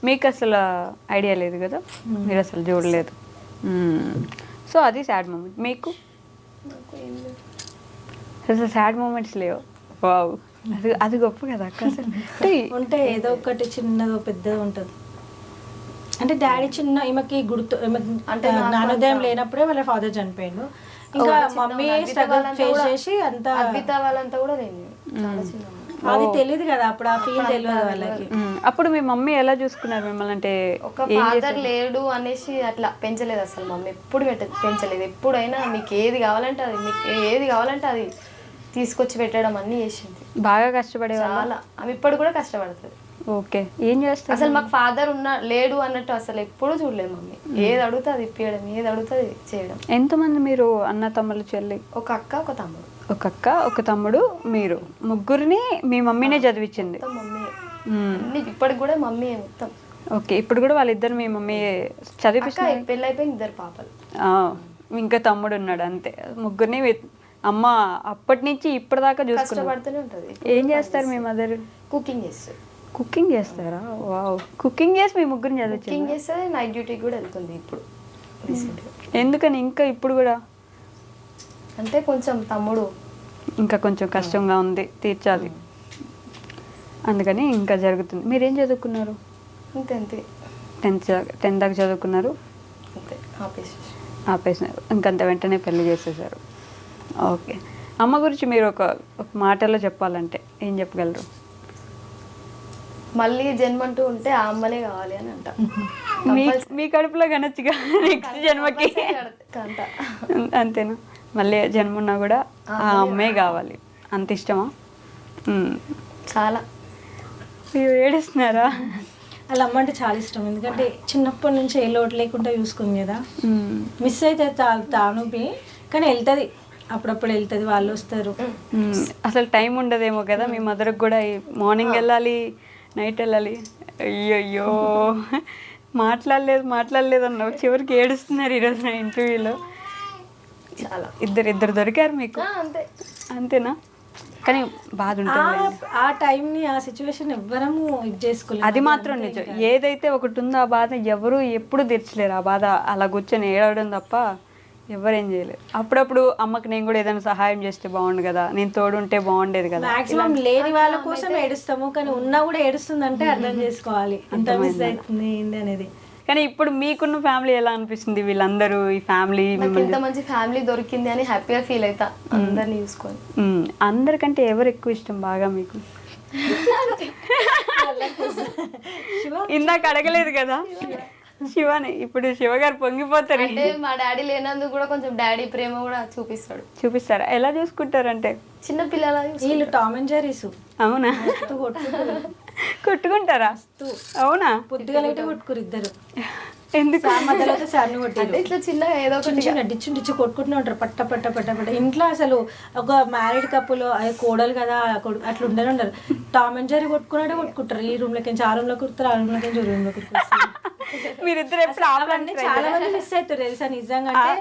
మీకు అసలు ఐడియా లేదు కదా, మీరు అసలు చూడలేదు. సో అది సాడ్ మూమెంట్. మీకు అసలు సాడ్ మూమెంట్స్ లేవు? వావ్, అది గొప్ప కదా అక్క. అసలు ఉంటే ఏదో ఒకటి చిన్నదో పెద్దదో ఉంటుంది. అంటే డాడీ చిన్న ఈమెకి గుర్తు అంటే జ్ఞానోదయం లేనప్పుడే వాళ్ళ ఫాదర్ చనిపోయిండు. ఇంకా మమ్మీ స్ట్రగుల్ ఫేస్ చేసి అంతా వాళ్ళంతా కూడా అది తెలియదు కదా అప్పుడు, ఆ ఫీల్ తెలియదు వాళ్ళకి. అప్పుడు మీ మమ్మీ ఎలా చూసుకున్నారు మిమ్మల్ని? అంటే ఒక ఫాదర్ లేడు అనేసి అట్లా పెంచలేదు అసలు. మమ్మీ ఎప్పుడు పెంచలేదు. ఎప్పుడైనా మీకు ఏది కావాలంటే అది తీసుకొచ్చి పెట్టడం అన్ని చేసింది. బాగా కష్టపడే చాలా. ఆమె ఇప్పుడు కూడా కష్టపడుతుంది. ఓకే, ఏం చేస్తారు అసలు మాకు ఫాదర్ లేడు అన్నట్టు అసలు ఎప్పుడు చూడలేదు మమ్మీ. ఏది అడుగుతా అది ఇప్పియడం, ఏది అడుగుతా అది చేయడం. ఎంతమంది మీరు అన్న తమ్ముళ్ళు చెల్లి? ఒక అక్క ఒక తమ్ముడు. ఒక అక్క ఒక తమ్ముడు, మీరు ముగ్గురిని మీ మమ్మీనే చదివించింది? మమ్మీ ఇప్పటికి కూడా మమ్మీ మొత్తం. ఓకే, ఇప్పుడు కూడా వాళ్ళిద్దరు మీ మమ్మీ చదివిస్తారు? పెళ్ళి అయిపోయింది, 2 పాపలు. ఇంకా తమ్ముడు ఉన్నాడు అంతే. ముగ్గురిని అమ్మ అప్పటి నుంచి ఇప్పటిదాకా కష్టపడుతూనే ఉంటుంది. ఏం చేస్తారు మీ మదర్? కుకింగ్ చేస్తారు. కుకింగ్ చేస్తారా? వావ్, కుకింగ్ చేసి మీ ముగ్గురిని చదివించారు? కుకింగ్ చేస్తే నైట్ డ్యూటీకి కూడా వెళ్తుంది ఇప్పుడు. ఎందుకని ఇంకా ఇప్పుడు కూడా? అంటే కొంచెం తమ్ముడు ఇంకా కొంచెం కష్టంగా ఉంది తీర్చాలి, అందుకని ఇంకా జరుగుతుంది. మీరేం చదువుకున్నారు? అంతే 10th దాకా చదువుకున్నారు, అంతే ఆపేసినారు. ఇంకంత వెంటనే పెళ్లి చేసేసారు. ఓకే, అమ్మ గురించి మీరు ఒక మాటలో చెప్పాలంటే ఏం చెప్పగలరు? మళ్ళీ జన్మంటూ ఉంటే ఆ అమ్మనే కావాలి అని అంట. మీ కడుపులో కనొచ్చుగా నెక్స్ట్ జన్మకి, అంతేనా? మళ్ళీ జన్మ ఉన్నా కూడా ఆ అమ్మే కావాలి, అంత ఇష్టమా? చాలా. మీరు ఏడుస్తున్నారా? వాళ్ళ అమ్మ అంటే చాలా ఇష్టం. ఎందుకంటే చిన్నప్పటి నుంచి ఏ లోటు లేకుండా చూసుకుంది కదా. మిస్ అయితే తానుపి, కానీ వెళ్తుంది, అప్పుడప్పుడు వెళ్తుంది, వాళ్ళు వస్తారు. అసలు టైం ఉండదేమో కదా మీ మదర్కి కూడా? మార్నింగ్ వెళ్ళాలి, నైట్ వెళ్ళాలి. అయ్యయ్యో, మాట్లాడలేదు అన్నావు, చివరికి ఏడుస్తున్నారు ఈరోజు నా ఇంటర్వ్యూలో. చాలా. ఇద్దరు దొరికారు మీకు? అంతే. అంతేనా? కానీ బాధ ఉంటుంది. ఆ టైంని ఆ సిచ్యువేషన్ ఎవ్వరము ఇది చేసుకోలేదు. అది మాత్రం నిజం. ఏదైతే ఒకటి ఉందో ఆ బాధ ఎవరు ఎప్పుడు తీర్చలేరు. ఆ బాధ అలా కూర్చొని ఏడవడం తప్ప ఎవరేం చేయలేరు. అప్పుడప్పుడు అమ్మకి నేను కూడా ఏదైనా సహాయం చేస్తే బాగుండు కదా, నేను తోడుంటే బాగుండేది కదా. మాక్సిమం లేని వాళ్ళ కోసం ఏడుస్తాము, కానీ ఉన్నా కూడా ఏడుస్తుందంటే అర్థం చేసుకోవాలి ఎంత మిస్ అవుతుంది ఏంది అనేది. కానీ ఇప్పుడు మీకున్న ఫ్యామిలీ ఎలా అనిపిస్తుంది? వీళ్ళందరూ ఈ ఫ్యామిలీ నాకు ఇంత మంచి ఫ్యామిలీ దొరికింది అని హ్యాపీగా ఫీల్ అవుతా అందరిని చూసుకొని. అందరికంటే ఎవరు ఎక్కువ ఇష్టం బాగా మీకు? ఇందాక అడగలేదు కదా శివని, ఇప్పుడు శివ గారు పొంగిపోతారు. అంటే మా డాడీ లేనందుకు కూడా కొంచెం డాడీ ప్రేమ కూడా చూపిస్తాడు. చూపిస్తారా? ఎలా చూసుకుంటారంటే? చిన్న పిల్లల వీళ్ళు టామ్ అండ్ జెర్రీస్. అవునా? కొట్టుకుంటారా? అవునా? పొద్దుగలైతే కొట్టుకురు ఇద్దరు. ఎందుకు? మధ్యలో సార్ని కొట్టారు. ఇట్లా చిన్నగా ఏదో ఒకటి చిన్న డిచ్చు కొట్టుకుంటూనే ఉంటారు పట్ట పట్ట పట్ట పట్ట. ఇంట్లో అసలు ఒక మ్యారీడ్ కప్పులు అది కోడలు కదా అట్లా ఉండనే ఉండరు. టామ్ అండ్ జెర్రీ కొట్టుకున్నాడే కొట్టుకుంటారు. ఈ రూమ్ లోకి ఆ రూమ్ లో కుడుతారు, ఆ రూమ్ లోకి రూమ్ లో కుడుతారు. మీరిద్దరు ఎప్పుడు అవన్నీ చాలా మంది మిస్ అవుతారు తెలుసా నిజంగా. అంటే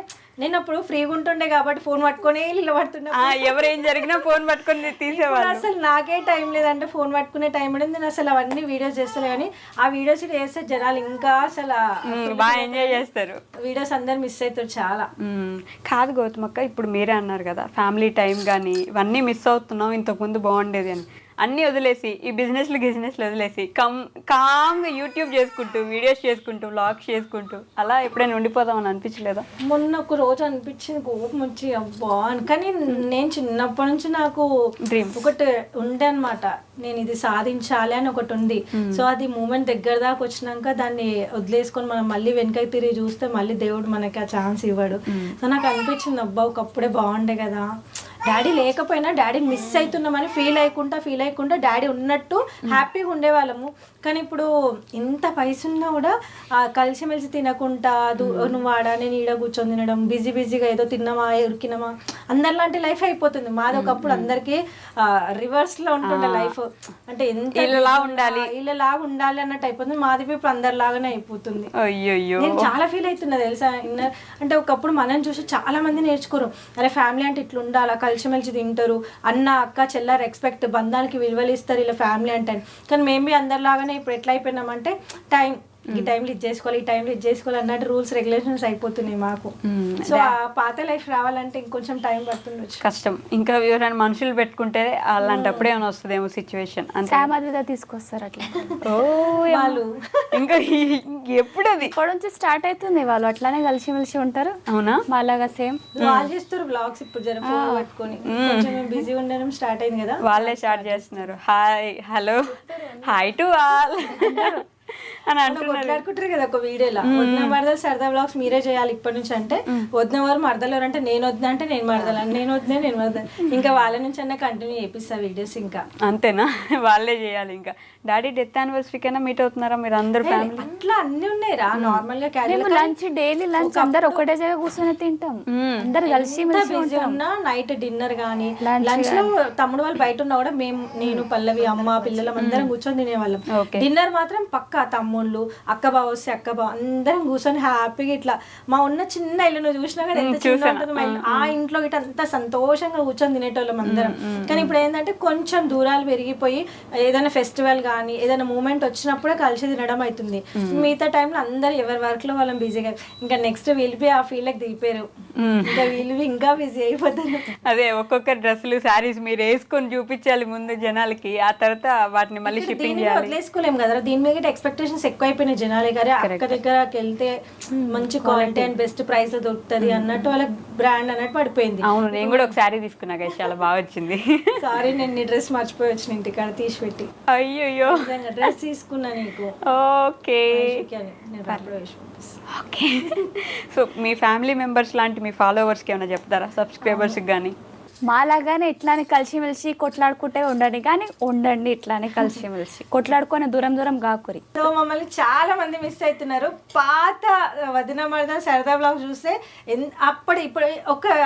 నేను అప్పుడు ఫ్రీగా ఉంటుండే కాబట్టి ఫోన్ పట్టుకునే ఇల్లు పడుతున్నా. ఎవరేం జరిగినా ఫోన్ పట్టుకొని తీసేవాళ్ళు. అసలు నాకే టైం లేదంటే ఫోన్ పట్టుకునే టైం ఉండదు. నేను అసలు అవన్నీ వీడియోస్ చేస్తాను, కానీ ఆ వీడియోస్ చేస్తే జనాలు ఇంకా అసలు బాగా ఎంజాయ్ చేస్తారు. వీడియోస్ అందరు మిస్ అవుతారు చాలా. కాదు గౌతమక్క, ఇప్పుడు మీరే అన్నారు కదా ఫ్యామిలీ టైం కానీ ఇవన్నీ మిస్ అవుతున్నాం, ఇంతకుముందు బాగుండేది అని. అన్నీ వదిలేసి ఈ బిజినెస్లు వదిలేసి కామ్గా యూట్యూబ్ చేసుకుంటూ వీడియోస్ చేసుకుంటూ వ్లాగ్స్ చేసుకుంటూ అలా ఎప్పుడైనా ఉండిపోదామని అనిపించలేదా? మొన్న ఒక రోజు అనిపించింది, కోపం వచ్చి అబ్బా అని. కానీ నేను చిన్నప్పటి నుంచి నాకు డ్రీమ్ ఒకటి ఉండే అనమాట, నేను ఇది సాధించాలి అని ఒకటి ఉంది. సో అది మూమెంట్ దగ్గర దాకా వచ్చినాక దాన్ని వదిలేసుకొని మనం మళ్ళీ వెనకకి తిరిగి చూస్తే మళ్ళీ దేవుడు మనకి ఆ ఛాన్స్ ఇవ్వడు. సో నాకు అనిపించింది అబ్బా ఒకప్పుడే బాగుండే కదా, డాడీ లేకపోయినా డాడీ మిస్ అవుతున్నామని ఫీల్ అయ్యకుండా డాడీ ఉన్నట్టు హ్యాపీగా ఉండేవాళ్ళము. కానీ ఇప్పుడు ఇంత వయసు ఉన్నా కూడా కలిసిమెలిసి తినకుండా నువ్వు ఆడ నేను ఈడ కూర్చొని తినడం, బిజీగా ఏదో తిన్నామా ఉరికినామా అందరిలాంటి లైఫ్ అయిపోతుంది. మాది ఒకప్పుడు అందరికి రివర్స్ లో ఉంటుండే లైఫ్. అంటే ఎంత ఇలా ఉండాలి అన్నట్టు అయిపోతుంది. మాది ఇప్పుడు అందరిలాగానే అయిపోతుంది. అయ్యో నేను చాలా ఫీల్ అవుతున్నా తెలుసా. అంటే ఒకప్పుడు మనం చూసి చాలా మంది నేర్చుకోరు, అరే ఫ్యామిలీ అంటే ఇట్లా ఉండాలా, కలిసిమెలిసి తింటారు, అన్న అక్క చెల్ల రెస్పెక్ట్ బంధానికి విలువలు ఇస్తారు ఇలా ఫ్యామిలీ అంటే. కానీ మేము బి అందరిలాగానే ఇప్పుడు ఎట్లా అయిపోయినామంటే ఈ టైంలో ఇది చేసుకోవాలి, ఈ టైంలో ఇది చేసుకోవాలి అన్నట్టు రూల్స్ రెగ్యులేషన్స్ అయిపోతున్నాయి మాకు. సో ఆ పాత లైఫ్ రావాలంటే ఇంకొంచెం టైం పడుతుండొచ్చు, కష్టం. ఇంకా ఎవరైనా మనుషులు పెట్టుకుంటే అలాంటప్పుడు ఏమైనా వస్తుందేమో సిచ్యువేషన్. సామాన్యుగా తీసుకొస్తారు అట్లా. వాళ్ళు ఇంకా ఎప్పుడు అది ఇప్పటి నుంచి స్టార్ట్ అవుతుంది, వాళ్ళు అట్లానే కలిసిమెలిసి ఉంటారు. అవునా? మాలాగా సేమ్ వాళ్ళు చేస్తారు బ్లాగ్స్ ఇప్పుడు జర ఫోన్ పట్టుకొని. కొంచెం బిజీ ఉండడం స్టార్ట్ అయింది కదా, వాళ్ళే స్టార్ట్ చేస్తున్నారు. Hi hello hi to all అని అంటున్నారు. కొట్లాడుకుంటారు కదా ఒక వీడియోలో, వదిన మరదలు సరదా బ్లాగ్స్ మీరే చేయాలి ఇప్పటి నుంచి అంటే, వదిన వారు మరదలు అంటే నేను వద్దా అంటే నేను మరదలు అంటే నేను వద్దా నేను మరదలు. ఇంకా వాళ్ళ నుంచి అన్న కంటిన్యూ చేపిస్తా వీడియోస్. ఇంకా అంతేనా? వాళ్ళే చేయాలి. ఇంకా డాడీ డెత్ యానివర్సరీ కైనా మీట్ అవుతున్నారా మీరు అందరు ఫ్యామిలీ? అట్లా అన్ని ఉన్నాయి రా నార్మల్ గా. లంచ్ డైలీ లంచ్ అందరు ఒకటే జగ కూర్చొని తింటాం, అందరు కలిసి బిజీ ఉన్నా నైట్ డిన్నర్ గానీ లంచ్ లో తమ్ముడు వాళ్ళు బయట ఉన్నా కూడా నేను పల్లవి అమ్మ పిల్లలం అందరం కూర్చొని తినేవాళ్ళం. డిన్నర్ మాత్రం పక్క తమ్ముళ్ళు అక్క బావ వస్తే అక్క బావ అందరం కూర్చొని హ్యాపీగా ఇట్లా మా ఉన్న చిన్న ఇల్లు నువ్వు చూసినా కదా ఎంత చిన్న ఉంటుంది మా ఇల్లు, ఆ ఇంట్లో ఇట్లా అంత సంతోషంగా కూర్చొని తినేటోళ్ళం అందరం. కానీ ఇప్పుడు ఏంటంటే కొంచెం దూరాలు పెరిగిపోయి ఏదైనా ఫెస్టివల్ కానీ ఏదైనా మూమెంట్ వచ్చినప్పుడే కలిసి తినడం అవుతుంది. మిగతా టైంలో అందరు ఎవరి వర్క్ లో వాళ్ళం బిజీగా. ఇంకా నెక్స్ట్ వీళ్ళు ఆ ఫీల్డ్కి దిగిపోయారు, ఇంకా వీళ్ళు ఇంకా బిజీ అయిపోతారు. అదే ఒక్కొక్క డ్రెస్సులు శారీస్ మీరు వేసుకొని చూపించాలి ముందు జనాలకి, ఆ తర్వాత వాటిని మళ్ళీ షిప్పింగ్ చేయాలి. వదిలేసుకోలేం కదా దీని మీద ఎక్స్పెక్టేషన్స్ ఎక్కువ అయిపోయినాయి జనాలే. గారే అక్క దగ్గరకి వెళ్తే మంచి క్వాలిటీ అండ్ బెస్ట్ ప్రైస్ లో దొరుకుతుంది అన్నట్టు వాళ్ళకి బ్రాండ్ అన్నట్టు పడిపోయింది. అవును, నేను కూడా ఒక శారీ తీసుకున్నా కదా, చాలా బాగా వచ్చింది. సారీ నేను నీ డ్రెస్ మర్చిపోయి వచ్చిన ఇంటికాడ తీసి పెట్టి. అయ్యో డ్రెస్ తీసుకున్నా నీకు. Okay okay. సో మీ ఫ్యామిలీ మెంబర్స్ లాంటి మీ ఫాలోవర్స్కి ఏమైనా చెప్తారా, సబ్స్క్రైబర్స్కి కానీ? మాలాగానే ఇట్లానే కలిసిమెలిసి కొట్లాడుకుంటే ఉండండి ఇట్లానే కలిసిమెలిసి కొట్లాడుకొని దూరం కాకురి. సో మమ్మల్ని చాలా మంది మిస్ అవుతున్నారు. పాత వదిన మరద సరదా బ్లాగ్ చూస్తే అప్పుడు ఇప్పుడు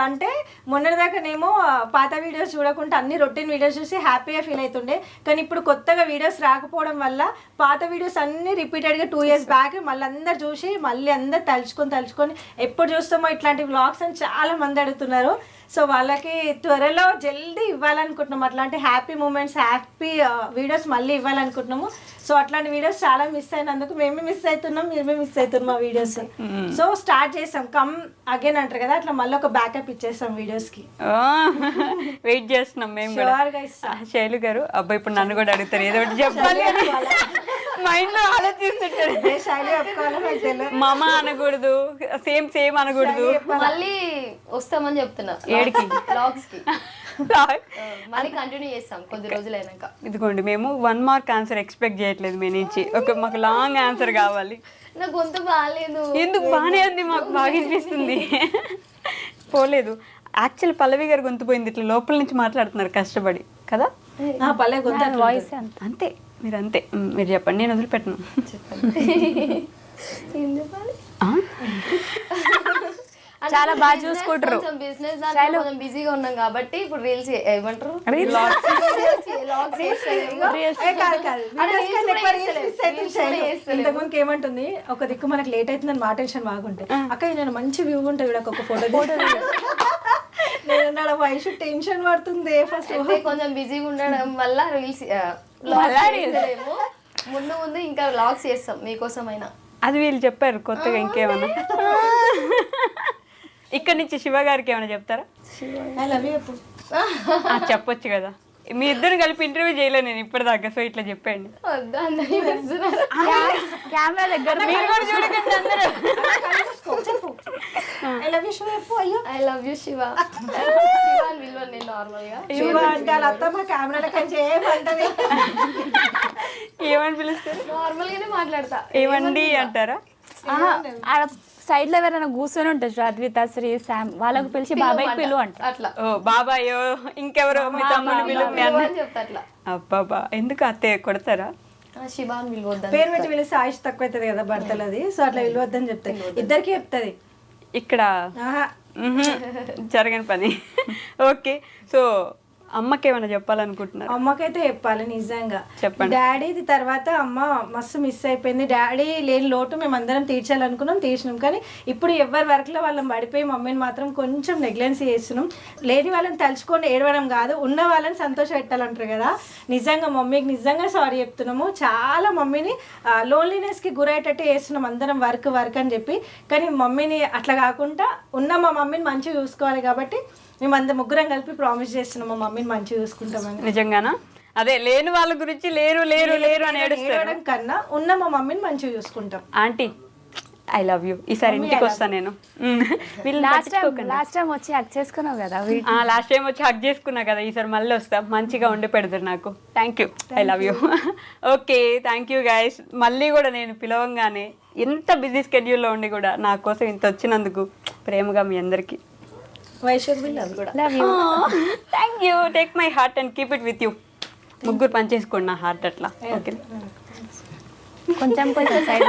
అంటే మొన్నటిదాకానేమో పాత వీడియోస్ చూడకుండా అన్ని రొటీన్ వీడియోస్ చూసి హ్యాపీగా ఫీల్ అవుతుండే. కానీ ఇప్పుడు కొత్తగా వీడియోస్ రాకపోవడం వల్ల పాత వీడియోస్ అన్ని రిపీటెడ్గా 2 years బ్యాక్ మళ్ళీ అందరు చూసి మళ్ళీ అందరు తలుచుకొని ఎప్పుడు చూస్తామో ఇట్లాంటి వ్లాగ్స్ అని చాలా మంది అడుగుతున్నారు. సో వాళ్ళకి త్వరలో జల్దీ ఇవ్వాలనుకుంటున్నాం, అట్లాంటి హ్యాపీ మూమెంట్స్, హ్యాపీ వీడియోస్ మళ్ళీ ఇవ్వాలనుకుంటున్నాము. సో అట్లాంటి వీడియోస్ చాలా మిస్ అయినందుకు మేమే మిస్ అవుతున్నాం, మేమే మిస్ అవుతున్నాం మా వీడియోస్. సో స్టార్ట్ చేసాం, కమ్ అగైన్ అంటారు కదా, అట్లా మళ్ళీ ఒక బ్యాకప్ ఇచ్చేస్తాం వీడియోస్కి. వెయిట్ చేస్తున్నాం మేము కూడా. శైలు గారు అబ్బాయి ఇప్పుడు నన్ను కూడా అడుగుతారు ఏదో ఒకటి చెప్పాలి అని మైండ్ లో ఆలోచిస్తుంటారు. శైలి చెప్పుకోవాలో నాకు తెలియదు. మామ అనకూడదు, సేమ్ అనకూడదు. మళ్ళీ వస్తామని చెప్తున్నా ఏడికి? బ్లాగ్స్ కి మళ్ళీ కంటిన్యూ చేస్తాం కొద్ది రోజులైనాక. ఇదిగోండి మేము 1 మార్క్ ఆన్సర్ ఎక్స్పెక్ట్ చేయట్లేదు మీ నుంచి, మాకు లాంగ్ ఆన్సర్ కావాలి. నా గొంతు బాగాలేదు. ఎందుకు బాగానే ఉంది, మాకు బాగా అనిపిస్తుంది. పోలేదు యాక్చువల్ పల్లవి గారు గొంతు పోయింది, ఇట్లా లోపల నుంచి మాట్లాడుతున్నారు కష్టపడి కదా. పల్లె గొంతు వాయిస్ అంత అంతే మీరు అంతే. మీరు చెప్పండి, నేను వదిలిపెట్టను. ఏం చెప్పాలి? చాలా బాగా చూసుకుంటారు. కొంచెం బిజినెస్ దాంట్లో కొంచెం బిజీగా ఉన్నాం కాబట్టి ఇప్పుడు రీల్స్ ఏమంటారు ఇంతకుముందుకు ఏమంటుంది, ఒక దిక్కు మనకు లేట్ అవుతుందని మా టెన్షన్ బాగుంటాయి. అక్క నేను మంచి వ్యూ ఉంటుంది కూడా ఒక ఫోటో నేను వయసు టెన్షన్ పడుతుంది. ఫస్ట్ కొంచెం బిజీగా ఉండడం వల్ల రీల్స్ ముందు ముందు ఇంకా వ్లాగ్స్ చేస్తాం మీకోసమైనా. అది వీళ్ళు చెప్పారు కొత్తగా. ఇంకేమన్నా ఇక్కడ నుంచి శివ గారికి ఏమైనా చెప్తారా? ఐ లవ్ యూ చెప్పు. చెప్పొచ్చు కదా, మీ ఇద్దరు కలిపి ఇంటర్వ్యూ చేయలేదు నేను ఇప్పటిదాకా. సో ఇట్లా చెప్పండి. కెమెరా దగ్గర మీరు కూడా చూడకండి అందరూ. ఐ లవ్ యూ శివ చెప్పు. అయ్యో I love you Shiva. Shiva అని పిలవను నేను నార్మల్ గా. శివ అంటే అత్తమ్మ కెమెరాల కంటే ఏమంటది, ఏమని పిలుస్తారు? నార్మల్ గానే మాట్లాడతా. ఏమండి అంటారా? సైడ్ లో ఎవరైనా కూర్చొని ఉంటారు, అద్విత, శ్రీ, శామ్, వాళ్ళకు పిలిచి బాబాయ్ పిలువ అంట. అట్లా ఓ బాబాయో ఇంకెవరో మీ తమ్ముడు పిలువ అని చెప్తా అట్లా. అబ్బాబా ఎందుకు అత్తయ్య కొడతారా? శివ అని పిలవద్దని. పేరు పెట్టి పిలిస్తే ఆయుష్ తక్కువ అవుతుంది కదా భర్తలది. సో అట్లా పిలవద్దని చెప్తాయి, ఇద్దరికి చెప్తుంది. ఇక్కడ జరగని పని. ఓకే, సో అమ్మకి ఏమైనా చెప్పాలనుకుంటున్నారు? అమ్మకైతే చెప్పాలి నిజంగా. చెప్పండి. డాడీది తర్వాత అమ్మ మస్తు మిస్ అయిపోయింది. డాడీ లేని లోటు మేము అందరం తీర్చాలనుకున్నాం, తీర్చినాం. కానీ ఇప్పుడు ఎవరి వర్క్లో వాళ్ళని పడిపోయి మమ్మీని మాత్రం కొంచెం నెగ్లెన్సీ చేస్తున్నాం. లేని వాళ్ళని తలుచుకొని ఏడవడం కాదు, ఉన్న వాళ్ళని సంతోష పెట్టాలంటారు కదా. నిజంగా మమ్మీకి నిజంగా సారీ చెప్తున్నాము. చాలా మమ్మీని లోన్లీనెస్కి గురయ్యేటట్టు చేస్తున్నాం అందరం, వర్క్ అని చెప్పి. కానీ మమ్మీని అట్లా కాకుండా ఉన్న మా మమ్మీని మంచిగా చూసుకోవాలి కాబట్టి మేము అందరం ముగ్గురం కలిపి ప్రామిస్ చేస్తున్నాం మా మమ్మీని మంచిగా చూసుకుంటామని. నిజంగానా? అదే లేని వాళ్ళ గురించి లేరు లేరు లేరు అని ఏడవడం కన్నా ఉన్న మా మమ్మీని మంచిగా చూసుకుంటాం. Aunty I love you. ఈసారి ఇంటికి వస్తాను నేను. లాస్ట్ టైం వచ్చి హక్ చేసుకున్నావు కదా, లాస్ట్ టైం వచ్చి హక్ చేసుకున్నా కదా, ఈసారి మళ్ళీ వస్తా, మంచిగా వండి పెడతారు నాకు. Thank you, I love you. Okay, thank you guys. మళ్ళీ కూడా నేను పిలవంగానే ఎంత బిజీ స్కెడ్యూల్లో ఉండి కూడా నా కోసం ఇంత వచ్చినందుకు ప్రేమగా మీ అందరికీ love you. Thank you. Take my heart and keep it with you. ముగ్గురు పనిచేసుకోండి నా హార్ట్ అట్లా. ఓకే, కొంచెం సైడ్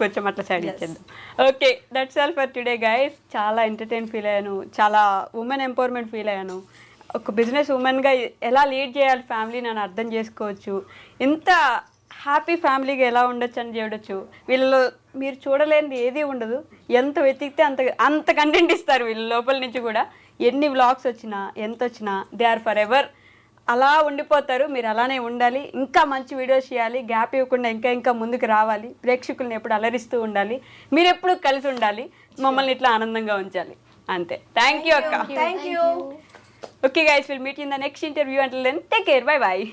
కొంచెం అట్లా సైడ్ ఇచ్చేద్దాం. Okay, that's all for today guys. చాలా ఎంటర్టైన్ ఫీల్ అయ్యాను, చాలా ఉమెన్ ఎంపవర్మెంట్ ఫీల్ అయ్యాను. ఒక బిజినెస్ ఉమెన్గా ఎలా లీడ్ చేయాలి ఫ్యామిలీ నన్ను అర్థం చేసుకోవచ్చు. ఎంత హ్యాపీ ఫ్యామిలీగా ఎలా ఉండొచ్చు అని చూడొచ్చు. వీళ్ళలో మీరు చూడలేనిది ఏది ఉండదు. ఎంత వెతికితే అంత కంటెంట్ ఇస్తారు వీళ్ళ లోపల నుంచి కూడా. ఎన్ని వ్లాగ్స్ వచ్చినా ఎంత వచ్చినా దే ఆర్ ఫర్ ఎవర్ అలా ఉండిపోతారు. మీరు అలానే ఉండాలి, ఇంకా మంచి వీడియోస్ చేయాలి, గ్యాప్ ఇవ్వకుండా ఇంకా ముందుకు రావాలి, ప్రేక్షకుల్ని ఎప్పుడు అలరిస్తూ ఉండాలి, మీరు ఎప్పుడు కలిసి ఉండాలి, మమ్మల్ని ఇట్లా ఆనందంగా ఉంచాలి. అంతే. థ్యాంక్ యూ అక్క. Thank you. Okay guys, will meet in the next interview. Until then take care, bye bye.